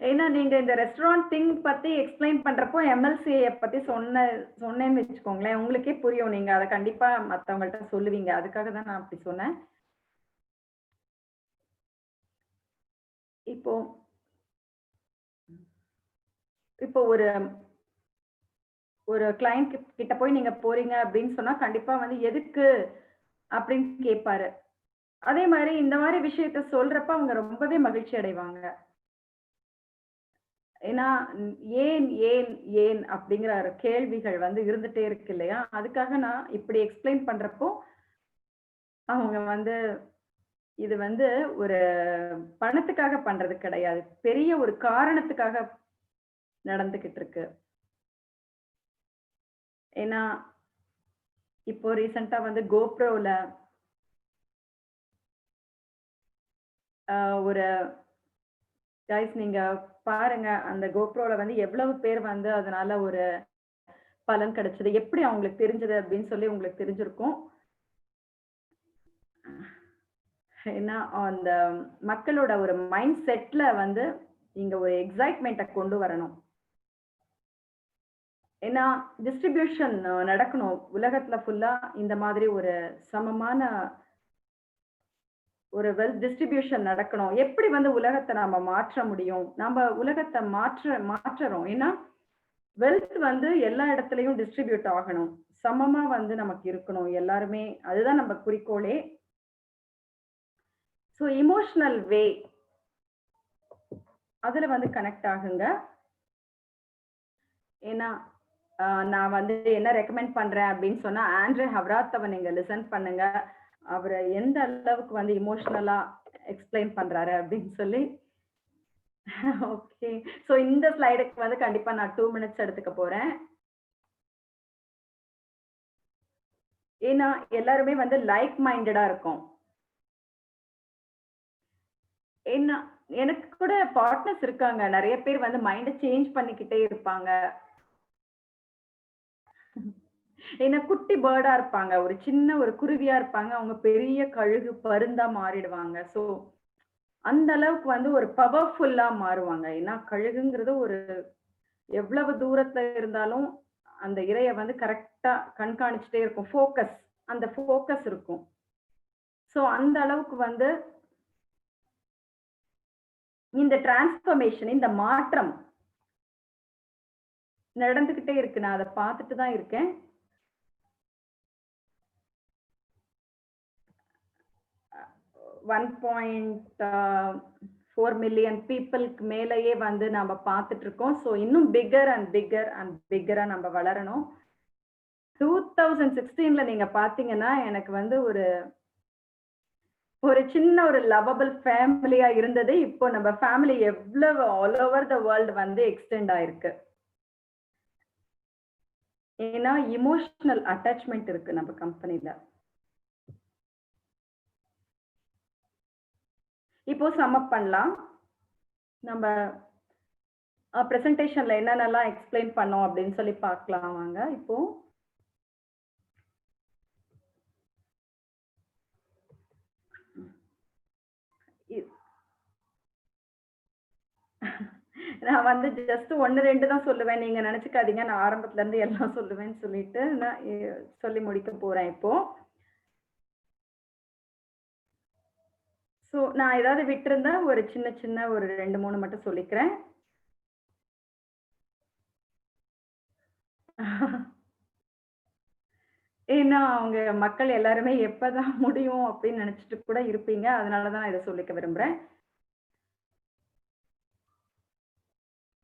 ஏன்னா, நீங்க இந்த ரெஸ்டாரண்ட் திங் பத்தி எக்ஸ்ப்ளைன் பண்றப்போ, எம்எல்சிஐ பத்தி சொன்னேன்னு வச்சுக்கோங்களேன், உங்களுக்கே புரியும். நீங்க அத கண்டிப்பா மத்தவங்கள்ட்ட சொல்லுவீங்க. அதுக்காக தான் நான் அப்படி சொன்னேன். இப்போ இப்போ ஒரு ஒரு கிளையண்ட் கிட்ட போய் நீங்க போறீங்க அப்படின்னு சொன்னா, கண்டிப்பா வந்து எதுக்கு அப்படின்னு கேட்பாரு. அதே மாரி இந்த மாரி விஷயத்த சொல்றப்ப அவங்க ரொம்பவே மகிழ்ச்சி அடைவாங்க. ஏன்னா, ஏன், ஏன், ஏன் அப்படிங்கிற ஒரு கேள்விகள் வந்து இருந்துட்டே இருக்கு இல்லையா? அதுக்காக நான் இப்படி எக்ஸ்ப்ளைன் பண்றப்போ, அவங்க வந்து இது வந்து ஒரு பணத்துக்காக பண்றது கிடையாது. பெரிய ஒரு காரணத்துக்காக நடந்துகிட்டு இருக்கு. ஏன்னா, இப்போ ரீசென்ட்டா வந்து GoProல ஒரு கைஸ் நீங்க பாருங்க. அந்த GoProல வந்து எவ்வளவு பேர் வந்து அதனால ஒரு பலன் கிடைச்சது. எப்படி அவங்களுக்கு தெரிஞ்சது அப்படின்னு சொல்லி உங்களுக்கு தெரிஞ்சிருக்கும். ஏன்னா, அந்த மக்களோட ஒரு மைண்ட் செட்ல வந்து நீங்க ஒரு எக்ஸைட்மென்ட்ட கொண்டு வரணும். ஏன்னா, டிஸ்ட்ரிபியூஷன் நடக்கணும். உலகத்துல ஃபுல்லா இந்த மாதிரி ஒரு சமமான ஒரு டிஸ்ட்ரிபியூஷன் நடக்கணும். எப்படி வந்து உலகத்த நாம மாற்ற முடியும்? நம்ப உலகத்த மாற்றுறோம். ஏன்னா, வெல்த் வந்து எல்லா இடத்துலயும் டிஸ்ட்ரிபியூட் ஆகணும். சமமா வந்து நமக்கு இருக்கணும். எல்லாருமே அதுதான் நம்ம குறிக்கோளே. ஸோ எமோஷனல் வே அதுல வந்து கனெக்ட் ஆகுங்க. ஏன்னா, நான் வந்து என்ன ரெக்கமெண்ட் பண்றேன் அப்படின்னு சொன்னா, ஆண்ட்ரே ஹவ்ராத்தவ நீங்க லிசன் பண்ணுங்க. அவரு எந்த அளவுக்கு வந்து எமோஷனலா எக்ஸ்ப்ளைன் பண்றாரு அப்படின்னு சொல்லி. ஓகே. ஸோ இந்த ஸ்லைடுக்கு வந்து கண்டிப்பா நான் 2 மினிட்ஸ் எடுத்துக்க போறேன். ஏன்னா, எல்லாருமே வந்து லைக் மைண்டடா இருக்கோம். ஏன்னா, எனக்கு கூட பார்ட்னர்ஸ் இருக்காங்க. நெறைய பேர் வந்து மைண்ட சேஞ்ச் பண்ணிக்கிட்டே இருப்பாங்க. ஏன்னா குட்டி பேர்டா இருப்பாங்க. ஒரு சின்ன ஒரு குருவியா இருப்பாங்க. அவங்க பெரிய கழுகு, பருந்தா மாறிடுவாங்க. ஸோ, அந்த அளவுக்கு வந்து ஒரு பவர்ஃபுல்லா மாறுவாங்க. ஏன்னா கழுகுங்கிறது ஒரு எவ்வளவு தூரத்துல இருந்தாலும், அந்த இரையை வந்து கரெக்டா கண்காணிச்சுட்டே இருக்கும். ஃபோக்கஸ், அந்த ஃபோக்கஸ் இருக்கும். ஸோ அந்த அளவுக்கு வந்து இந்த டிரான்ஸ்ஃபர்மேஷன், இந்த மாற்றம் நடந்துகிட்டே இருக்கு. நான் அதை பார்த்துட்டு தான் இருக்கேன். ஒன் 1.4 மில்லியன் பீப்புளுக்கு மேலேயே வந்து நம்ம பார்த்துட்டு இருக்கோம். ஸோ இன்னும் பிக்கர் அண்ட் பிக்கர் அண்ட் பிக்கரா நம்ம வளரணும். 2016ல நீங்க பார்த்தீங்கன்னா எனக்கு வந்து ஒரு சின்ன ஒரு லவபிள் ஃபேமிலியா இருந்தது. இப்போ நம்ம ஃபேமிலி எவ்வளவு ஆல் ஓவர் த வேர்ல்ட் வந்து எக்ஸ்டெண்ட் ஆயிருக்கு. ஏன்னா இமோஷனல் அட்டாச்மெண்ட் இருக்கு நம்ம கம்பெனில. இப்போ சம் அப் பண்ணலாம். நம்ம பிரசன்டேஷன்ல என்னென்னலாம் எக்ஸ்பிளைன் பண்ணோம் அப்படின்னு சொல்லி பார்க்கலாம் வாங்க. இப்போ நான் வந்து ஜஸ்ட் 1, 2 தான் சொல்லுவேன். நீங்க நினைச்சுக்காதீங்க நான் ஆரம்பத்துல இருந்து எல்லாம் சொல்லுவேன்னு சொல்லிட்டு நான் சொல்லி முடிக்க போறேன் இப்போ. ஸோ நான் ஏதாவது விட்டிருந்தா ஒரு சின்ன ஒரு 2, 3 மட்டும் சொல்லிக்கிறேன். ஏன்னா அவங்க மக்கள் எல்லாருமே எப்பதான் முடியும் அப்படின்னு நினைச்சிட்டு கூட இருப்பீங்க. அதனாலதான் நான் இதை சொல்லிக்க விரும்புறேன்.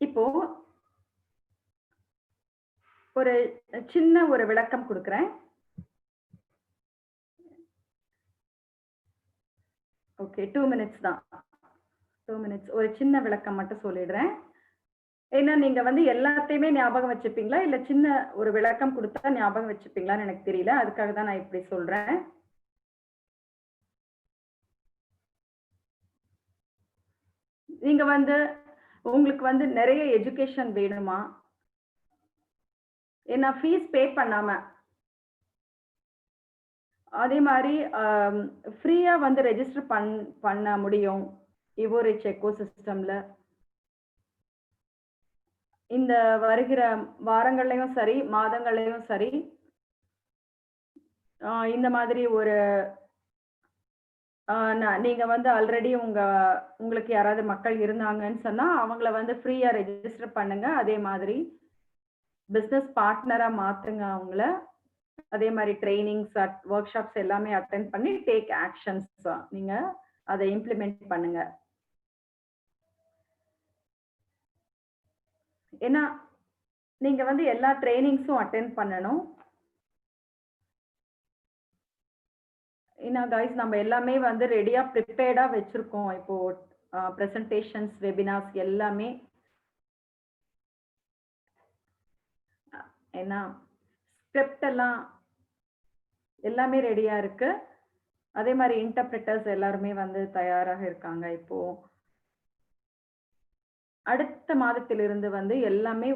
இப்போ ஒரு சின்ன ஒரு விளக்கம் கொடுக்கிறேன். ஓகே, 2 மினிட்ஸ் தான். 2 மினிட்ஸ் ஒரு சின்ன விளக்கம் மட்டும் சொல்லிடுறேன். ஏன்னா நீங்க வந்து எல்லாத்தையுமே ஞாபகம் வச்சுப்பீங்களா இல்ல சின்ன ஒரு விளக்கம் கொடுத்தா ஞாபகம் வச்சுப்பீங்களான்னு எனக்கு தெரியல. அதுக்காக தான் நான் இப்படி சொல்றேன். நீங்க வந்து உங்களுக்கு வந்து நிறைய எஜுகேஷன் வேணுமா? ஏன்னா ஃபீஸ் பே பண்ணாம அதே மாதிரி ஃப்ரீயா வந்து ரெஜிஸ்டர் பண்ண முடியும் எவோரிச் எக்கோ சிஸ்டம்ல. இந்த வருகிற வாரங்கள்லயும் சரி மாதங்கள்லயும் சரி இந்த மாதிரி ஒரு நீங்க வந்து ஆல்ரெடி உங்களுக்கு யாராவது மக்கள் இருந்தாங்கன்னு சொன்னா அவங்கள வந்து ஃப்ரீயா ரெஜிஸ்டர் பண்ணுங்க. அதே மாதிரி பிசினஸ் பார்ட்னரா மாத்துங்க அவங்கள. அதே மாதிரி ட்ரைனிங்ஸ் ஒர்க் ஷாப்ஸ் எல்லாமே அட்டென்ட் பண்ணி டேக் ஆக்ஷன்ஸ் நீங்க அதை இம்ப்ளிமெண்ட் பண்ணுங்க. ஏன்னா நீங்க வந்து எல்லா ட்ரைனிங்ஸும் அட்டென்ட் பண்ணணும். ஏன்னா கைஸ் நம்ம எல்லாமே வந்து ரெடியா ப்ரிப்பேர்டா வச்சிருக்கோம். இப்போ பிரசன்டேஷன்ஸ், வெபினார்ஸ் எல்லாமே. ஏன்னா ஸ்கிரிப்ட் எல்லாம் எல்லாமே ரெடியா இருக்கு. அதே மாதிரி இன்டர்பிரிட்டர்ஸ் எல்லாருமே வந்து தயாராக இருக்காங்க. இப்போ அடுத்த மாதத்திலிருந்து வந்து எல்லாமே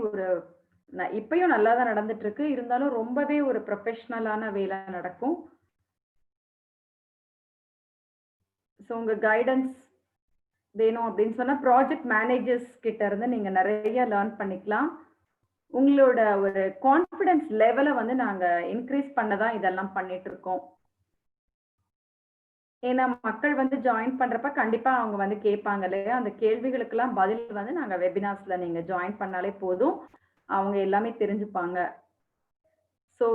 இப்பயும் நல்லா தான் நடந்துட்டு இருக்கு. இருந்தாலும் ரொம்பவே ஒரு ப்ரொஃபஷனலான வேலை நடக்கும். ஸோ உங்க கைடன்ஸ் வேணும் அப்படின்னு சொன்னா ப்ராஜெக்ட் மேனேஜர்ஸ் கிட்ட இருந்து நீங்க நிறைய லேர்ன் பண்ணிக்கலாம். உங்களோட ஒரு கான்ஃபிடன்ஸ் லெவலை வந்து நாங்க இன்க்ரீஸ் பண்ணதான் இதெல்லாம் பண்ணிட்டு இருக்கோம். ஏன்னா மக்கள் வந்து ஜாயின் பண்றப்ப கண்டிப்பா அவங்க வந்து கேட்பாங்க இல்லையா? அந்த கேள்விகளுக்கெல்லாம் பதில் வந்து நாங்க வெபினார்ஸ்ல நீங்க ஜாயின் பண்ணாலே போதும், அவங்க எல்லாமே தெரிஞ்சுப்பாங்க. ஸோ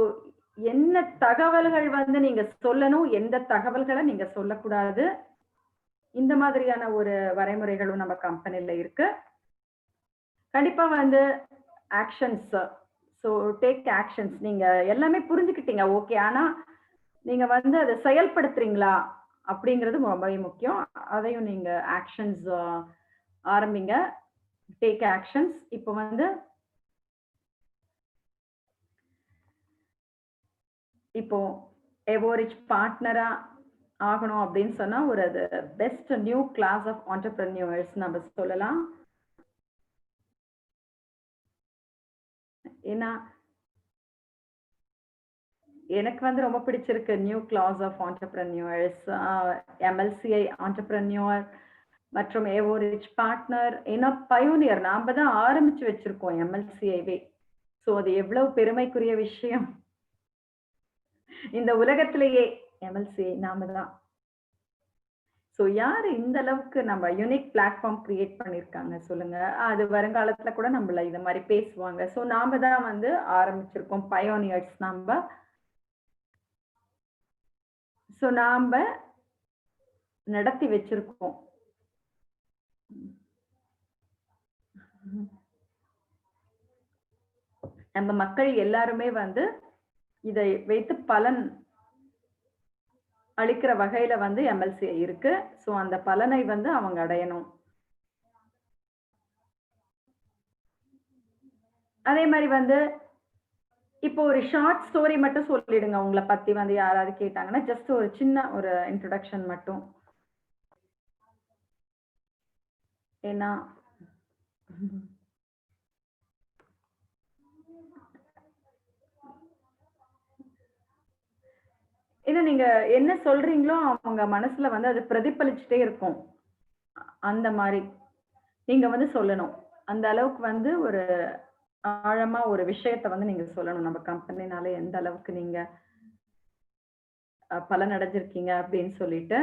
என்ன தகவல்கள் வந்து நீங்க சொல்லணும், எந்த தகவல்களை நீங்க சொல்லக்கூடாது, இந்த மாதிரியான ஒரு வரைமுறைகளும் நம்ம கம்பெனில இருக்கு. கண்டிப்பா வந்து ஆக்ஷன்ஸ், ஸோ டேக் ஆக்ஷன்ஸ். நீங்க எல்லாமே புரிஞ்சுக்கிட்டீங்க ஓகே, ஆனா நீங்க வந்து அதை செயல்படுத்துறீங்களா அப்படிங்கிறது ரொம்பவே முக்கியம். அதையும் நீங்க ஆக்ஷன்ஸ் ஆரம்பிங்க, டேக் ஆக்ஷன்ஸ். இப்போ வந்து எவோரிச் பார்ட்னரா ஆகணும் அப்படின்னு சொன்னா அது best new class of entrepreneurs நம்ம சொல்லலாம். ஏன்னா எனக்கு வந்து ரொம்ப பிடிச்சிருக்கு new class of entrepreneurs, MLCI entrepreneur மற்றும் எவோரிச் பார்ட்னர். ஏன்னா பயோனியர் நாம தான் ஆரம்பிச்சு வச்சிருக்கோம் MLCIவே. சோ அது எவ்வளவு பெருமைக்குரிய விஷயம். இந்த உலகத்திலேயே எம்எல்சி நாம தான். சோ யாரு இந்த அளவுக்கு நம்ம யூனிக் பிளாட்ஃபார்ம் கிரியேட் பண்ணியிருக்காங்க சொல்லுங்க. அது வருங்காலத்துல கூட நம்மள இந்த மாரி பேசுவாங்க. சோ நாம தான் வந்து ஆரம்பிச்சிருக்கோம். பயோனியர்ஸ் நாம. சோ நாம நடத்தி வச்சிருக்கோம். நம்ம மக்கள் எல்லாருமே வந்து இதை வைத்து பலன் அளிக்கிற வகையில வந்து எம்எல்சி இருக்கு. சோ அந்த பலனை வந்து அவங்க அடையணும். அதே மாரி வந்து இப்போ ஒரு ஷார்ட் ஸ்டோரி மட்டும் சொல்லிடுங்க. உங்கள பத்தி வந்து யாராவது கேட்டாங்கன்னா, ஜஸ்ட் ஒரு சின்ன ஒரு இன்ட்ரோடக்ஷன் மட்டும். ஏன்னா ஏன்னா நீங்க என்ன சொல்றீங்களோ, அவங்க மனசுல வந்து அது பிரதிபலிச்சுட்டே இருக்கும். அந்த மாரி. நீங்க வந்து சொல்லணும். அந்த அளவுக்கு வந்து ஒரு ஆழமா ஒரு விஷயத்த வந்து நீங்க சொல்லணும். நம்ம கம்பெனினால எந்த அளவுக்கு நீங்க பலன் அடைஞ்சிருக்கீங்க அப்படின்னு சொல்லிட்டு.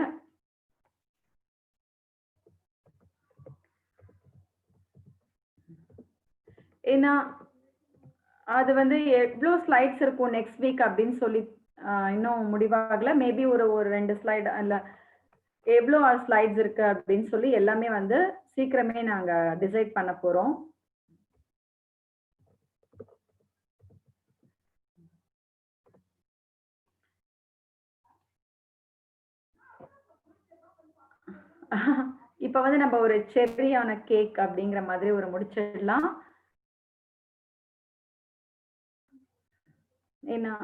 ஏன்னா, அது வந்து எவ்ளோ ஸ்லைட்ஸ் இருக்கும் நெக்ஸ்ட் வீக் அப்படின்னு சொல்லி இன்னும் முடிவாகல. மேபி ஒரு ஒரு 2 ஸ்லைடு இல்ல எவ்ளோ ஸ்லைட்ஸ் இருக்கு அப்படின்னு சொல்லி எல்லாமே வந்து சீக்கிரமே நாங்க டிசைட் பண்ண போறோம். இப்ப வந்து நம்ம ஒரு செர்ரி ஆன கேக் அப்படிங்கிற மாதிரி ஒரு முடிச்சிடலாம். ஏன்னா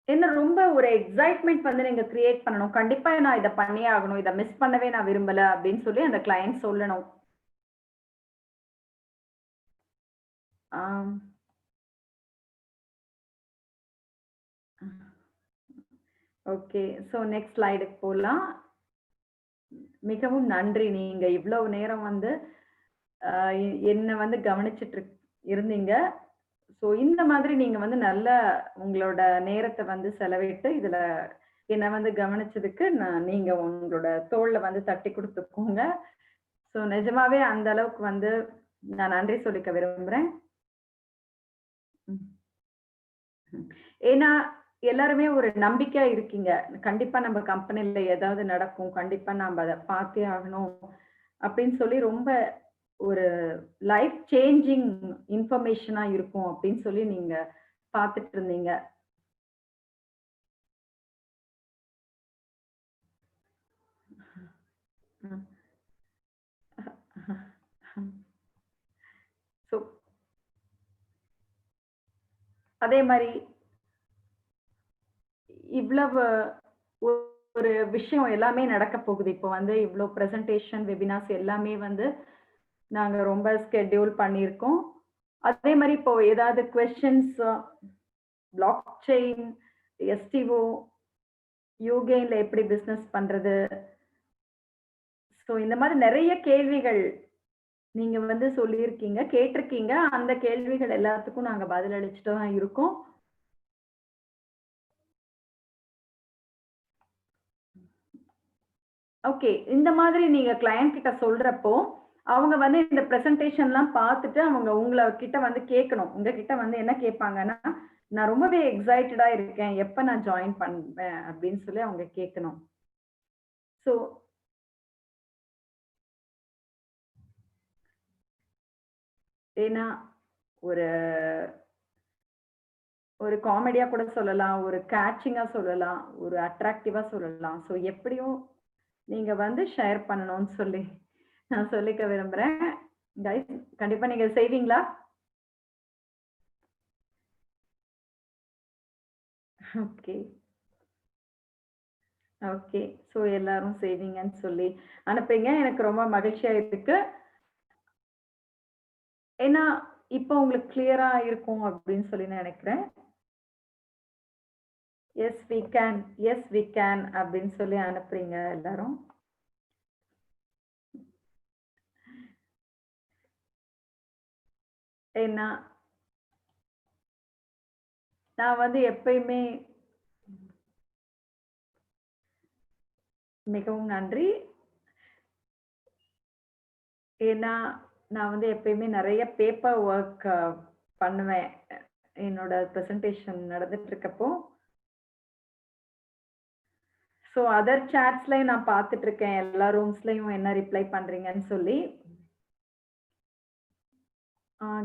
என்ன ரொம்ப ஒரு எக்ஸைட்மென்ட் வந்து நீங்க கிரியேட் பண்ணணும். கண்டிப்பா நான் இத பண்ணியே ஆகணும். இத மிஸ் பண்ணவே நான் விரும்பல அப்படின்னு சொல்லி அந்த கிளையன்ட் சொல்லணும். ஆம். ஓகே. சோ நெக்ஸ்ட் ஸ்லைடுக்கு போலாம். மிகவும் நன்றி. நீங்க இவ்வளவு நேரம் வந்து அ என்ன வந்து கவனிச்சுட்டு இருந்தீங்க. சோ இந்த மாதிரி நீங்க வந்து நல்ல உங்களோட நேரத்த வந்து செலவிட்டு இதுல என்ன வந்து கவனிச்சதுக்கு நீங்க உங்களோட தோள்ல வந்து தட்டி குடுத்துக்கோங்க. சோ நிஜமாவே அந்த அளவுக்கு வந்து நான் நன்றி சொல்லிக்க விரும்புறேன். ம். ஏன்னா, எல்லாருமே ஒரு நம்பிக்கையா இருக்கீங்க. கண்டிப்பா நம்ம கம்பெனில ஏதாவது நடக்கும். கண்டிப்பா நாம அத பார்த்தே ஆகணும். அப்படின்னு சொல்லி ரொம்ப ஒரு லைஃப் சேஞ்சிங் இன்ஃபர்மேஷனா இருக்கும் அப்படின்னு சொல்லி நீங்க பார்த்துட்டு இருந்தீங்க. ம். சோ அதே மாரி இவ்வளவு ஒரு விஷயம் எல்லாமே நடக்க போகுது. இப்போ வந்து இவ்ளோ பிரசன்டேஷன், வெபினார்ஸ் எல்லாமே வந்து நாங்க ரொம்ப ஸ்கெட்யூல் பண்ணியிருக்கோம். அதே மாரி இப்போ ஏதாவது குவெஷன்ஸ் பிளாக் செயின், எஸ்டிஓ, யூகேன்ல எப்படி பிசினஸ் பண்றது? சோ இந்த மாரி நெறைய கேள்விகள் நீங்க வந்து சொல்லியிருக்கீங்க, கேட்டிருக்கீங்க. அந்த கேள்விகள் எல்லாத்துக்கும் நாங்க பதில் அளிச்சுட்டு தான் இருக்கோம். ஓகே. இந்த மாதிரி நீங்க கிளையன்ட் கிட்ட சொல்றப்போ, அவங்க வந்து இந்த பிரசன்டேஷன்லாம் பார்த்துட்டு அவங்க உங்கள கிட்ட வந்து கேட்கணும். உங்க கிட்ட வந்து என்ன கேட்பாங்கன்னா, "நான் ரொம்பவே எக்ஸைட்டடா இருக்கேன். எப்ப நான் ஜாயின் பண்ணுவேன்?" அப்படின்னு சொல்லி அவங்க கேட்கணும். சோ ஏன்னா, ஒரு ஒரு காமெடியா கூட சொல்லலாம். ஒரு கேட்சிங்கா சொல்லலாம். ஒரு அட்ராக்டிவா சொல்லலாம். சோ எப்படியும் நீங்க வந்து ஷேர் பண்ணணும்னு சொல்லி நான் சொல்லிக்க விரும்புறேன். கைஸ் கண்டிப்பா நீங்க செய்வீங்களா? Okay, okay. சோ எல்லாரும் செய்வீங்கன்னு சொல்லி அனுப்புங்க. எனக்கு ரொம்ப மகிழ்ச்சியா இருக்கு. ஏன்னா, இப்போ உங்களுக்கு கிளியரா இருக்கும் அப்படின்னு சொல்லி நினைக்கிறேன். Yes we can, yes we can அப்படின்னு சொல்லி அனுப்புறீங்க எல்லாரும். ஏன்னா நான் வந்து எப்பயுமே மிகவும் நன்றி. ஏன்னா, நான் வந்து எப்பயுமே நெறைய பேப்பர் வொர்க் பண்ணுவேன். என்னோட பிரசன்டேஷன் நடந்துட்டு இருக்கப்போ. ஸோ அதர் சாட்ஸ்லயும் நான் பார்த்துட்டு இருக்கேன். எல்லா ரூம்ஸ்லயும் என்ன ரிப்ளை பண்றீங்கன்னு சொல்லி.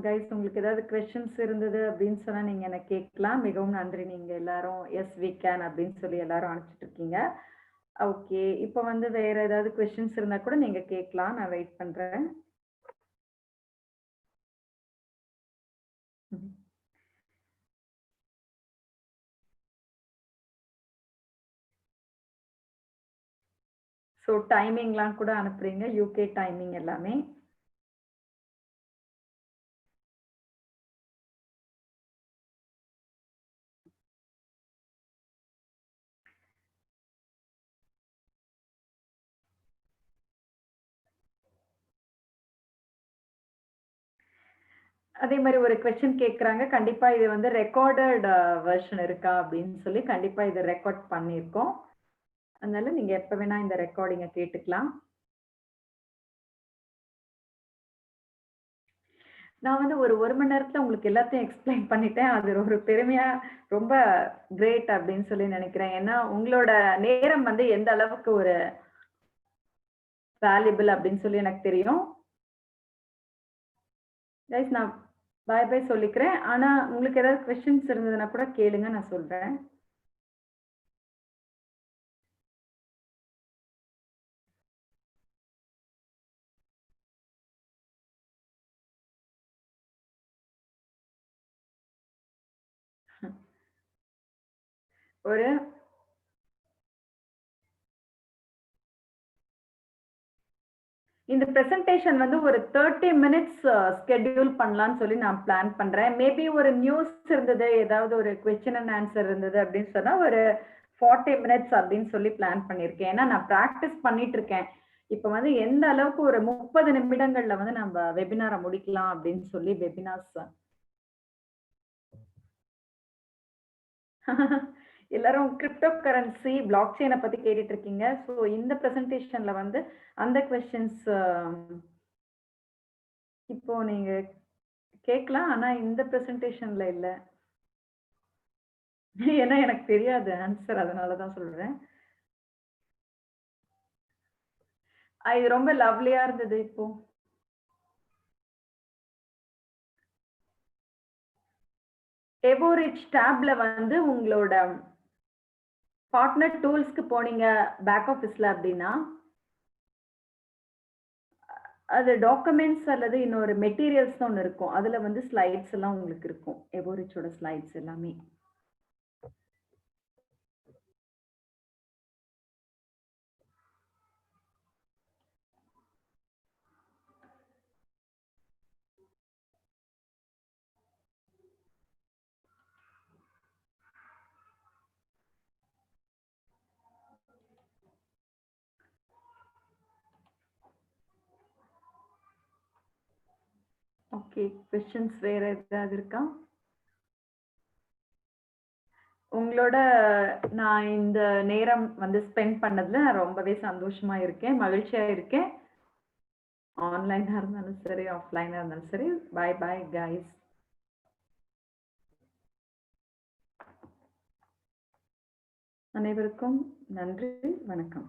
கைஸ் உங்களுக்கு ஏதாவது கொஸ்டின்ஸ் இருந்தது அப்படின்னு சொன்னா நீங்க என்ன கேட்கலாம். மிகவும் நன்றி. நீங்க எல்லாரும் எஸ் வி கேன் அப்படின்னு சொல்லி எல்லாரும் அனுப்பிச்சிட்டு இருக்கீங்க. ஓகே. இப்ப வந்து வேற ஏதாவது கொஸ்டின்ஸ் இருந்தா கூட நீங்க கேட்கலாம். நான் வெயிட் பண்றேன். ஸோ டைமிங்லாம் கூட அனுப்புறீங்க. யூகே டைமிங் எல்லாமே. அதே மாரி ஒரு கொஸ்டின் கேட்குறாங்க. கண்டிப்பா இது வந்து ரெக்கார்டட் வெர்ஷன் இருக்கா அப்படின்னு சொல்லி கண்டிப்பா இத ரெக்கார்ட் பண்ணியிருக்கோம். அதனால நீங்க எப்ப வேணா இந்த ரெக்கார்டிங்க கேட்டுக்கலாம். நான் வந்து ஒரு 1 மணி நேரத்துல உங்களுக்கு எல்லாத்தையும் எக்ஸ்பிளைன் பண்ணிட்டேன். அது ஒரு பெருமையா ரொம்ப கிரேட் அப்படின்னு சொல்லி நினைக்கிறேன். ஏன்னா உங்களோட நேரம் வந்து எந்த அளவுக்கு ஒரு வேல்யூபிள் அப்படின்னு சொல்லி எனக்கு தெரியும். கைஸ் நான் பாய் பாய் சொல்லிக்கிறேன். ஆனா உங்களுக்கு ஏதாவது கொஸ்டின்ஸ் இருந்ததுன்னா கூட கேளுங்க நான் சொல்றேன். ஒரு இந்த பிரசன்டேஷன் வந்து ஒரு 30 மினிட்ஸ் ஸ்கெட்யூல் பண்ணலாம்னு சொல்லி நான் பிளான் பண்றேன். மேபி ஒரு நியூஸ் இருந்தது, ஏதாவது ஒரு கொஸ்டின் அண்ட் ஆன்சர் இருந்தது அப்படின்னு சொன்னா ஒரு 40 மினிட்ஸ் அப்படின்னு சொல்லி பிளான் பண்ணியிருக்கேன். ஏன்னா நான் பிராக்டிஸ் பண்ணிட்டு இருக்கேன். இப்ப வந்து எந்த அளவுக்கு ஒரு 30 நிமிடங்கள்ல வந்து நம்ம வெபினாரை முடிக்கலாம் அப்படின்னு சொல்லி வெபினார்ஸ் எல்லாரும் கிரிப்டோ கரன்சி, பிளாக் செயினை பத்தி கேட்டுட்டு இருக்கீங்க. ஸோ இந்த பிரசன்டேஷன்ல வந்து அந்த கொஸ்டின்ஸ் இப்போ நீங்க கேட்கலாம். ஆனா இந்த பிரசன்டேஷன்ல இல்ல. ஏன்னா எனக்கு தெரியாது ஆன்சர். அதனால தான் சொல்றேன். இது ரொம்ப லவ்லியா இருந்தது இப்போ. எவோரிச் டேப்ல வந்து உங்களோட பார்ட்னர் டூல்ஸ்க்கு போனீங்க பேக் ஆஃபீஸ்ல அப்படின்னா, அது டாக்குமெண்ட்ஸ் அல்லது இன்னொரு மெட்டீரியல்ஸ் ஒண்ணு இருக்கும். அதுல வந்து ஸ்லைட்ஸ் எல்லாம் உங்களுக்கு இருக்கும். எவோரிச்சோட ஸ்லைட்ஸ் எல்லாமே. ஓகே. கொஸ்டின்ஸ் வேற ஏதாவது இருக்கா? உங்களோட நான் இந்த நேரம் வந்து ஸ்பெண்ட் பண்ணதுல நான் ரொம்பவே சந்தோஷமா இருக்கேன். மகிழ்ச்சியா இருக்கேன். ஆன்லைனா இருந்தாலும் சரி, ஆஃப்லைனா இருந்தாலும் சரி. பாய் பாய் கைஸ். அனைவருக்கும் நன்றி. வணக்கம்.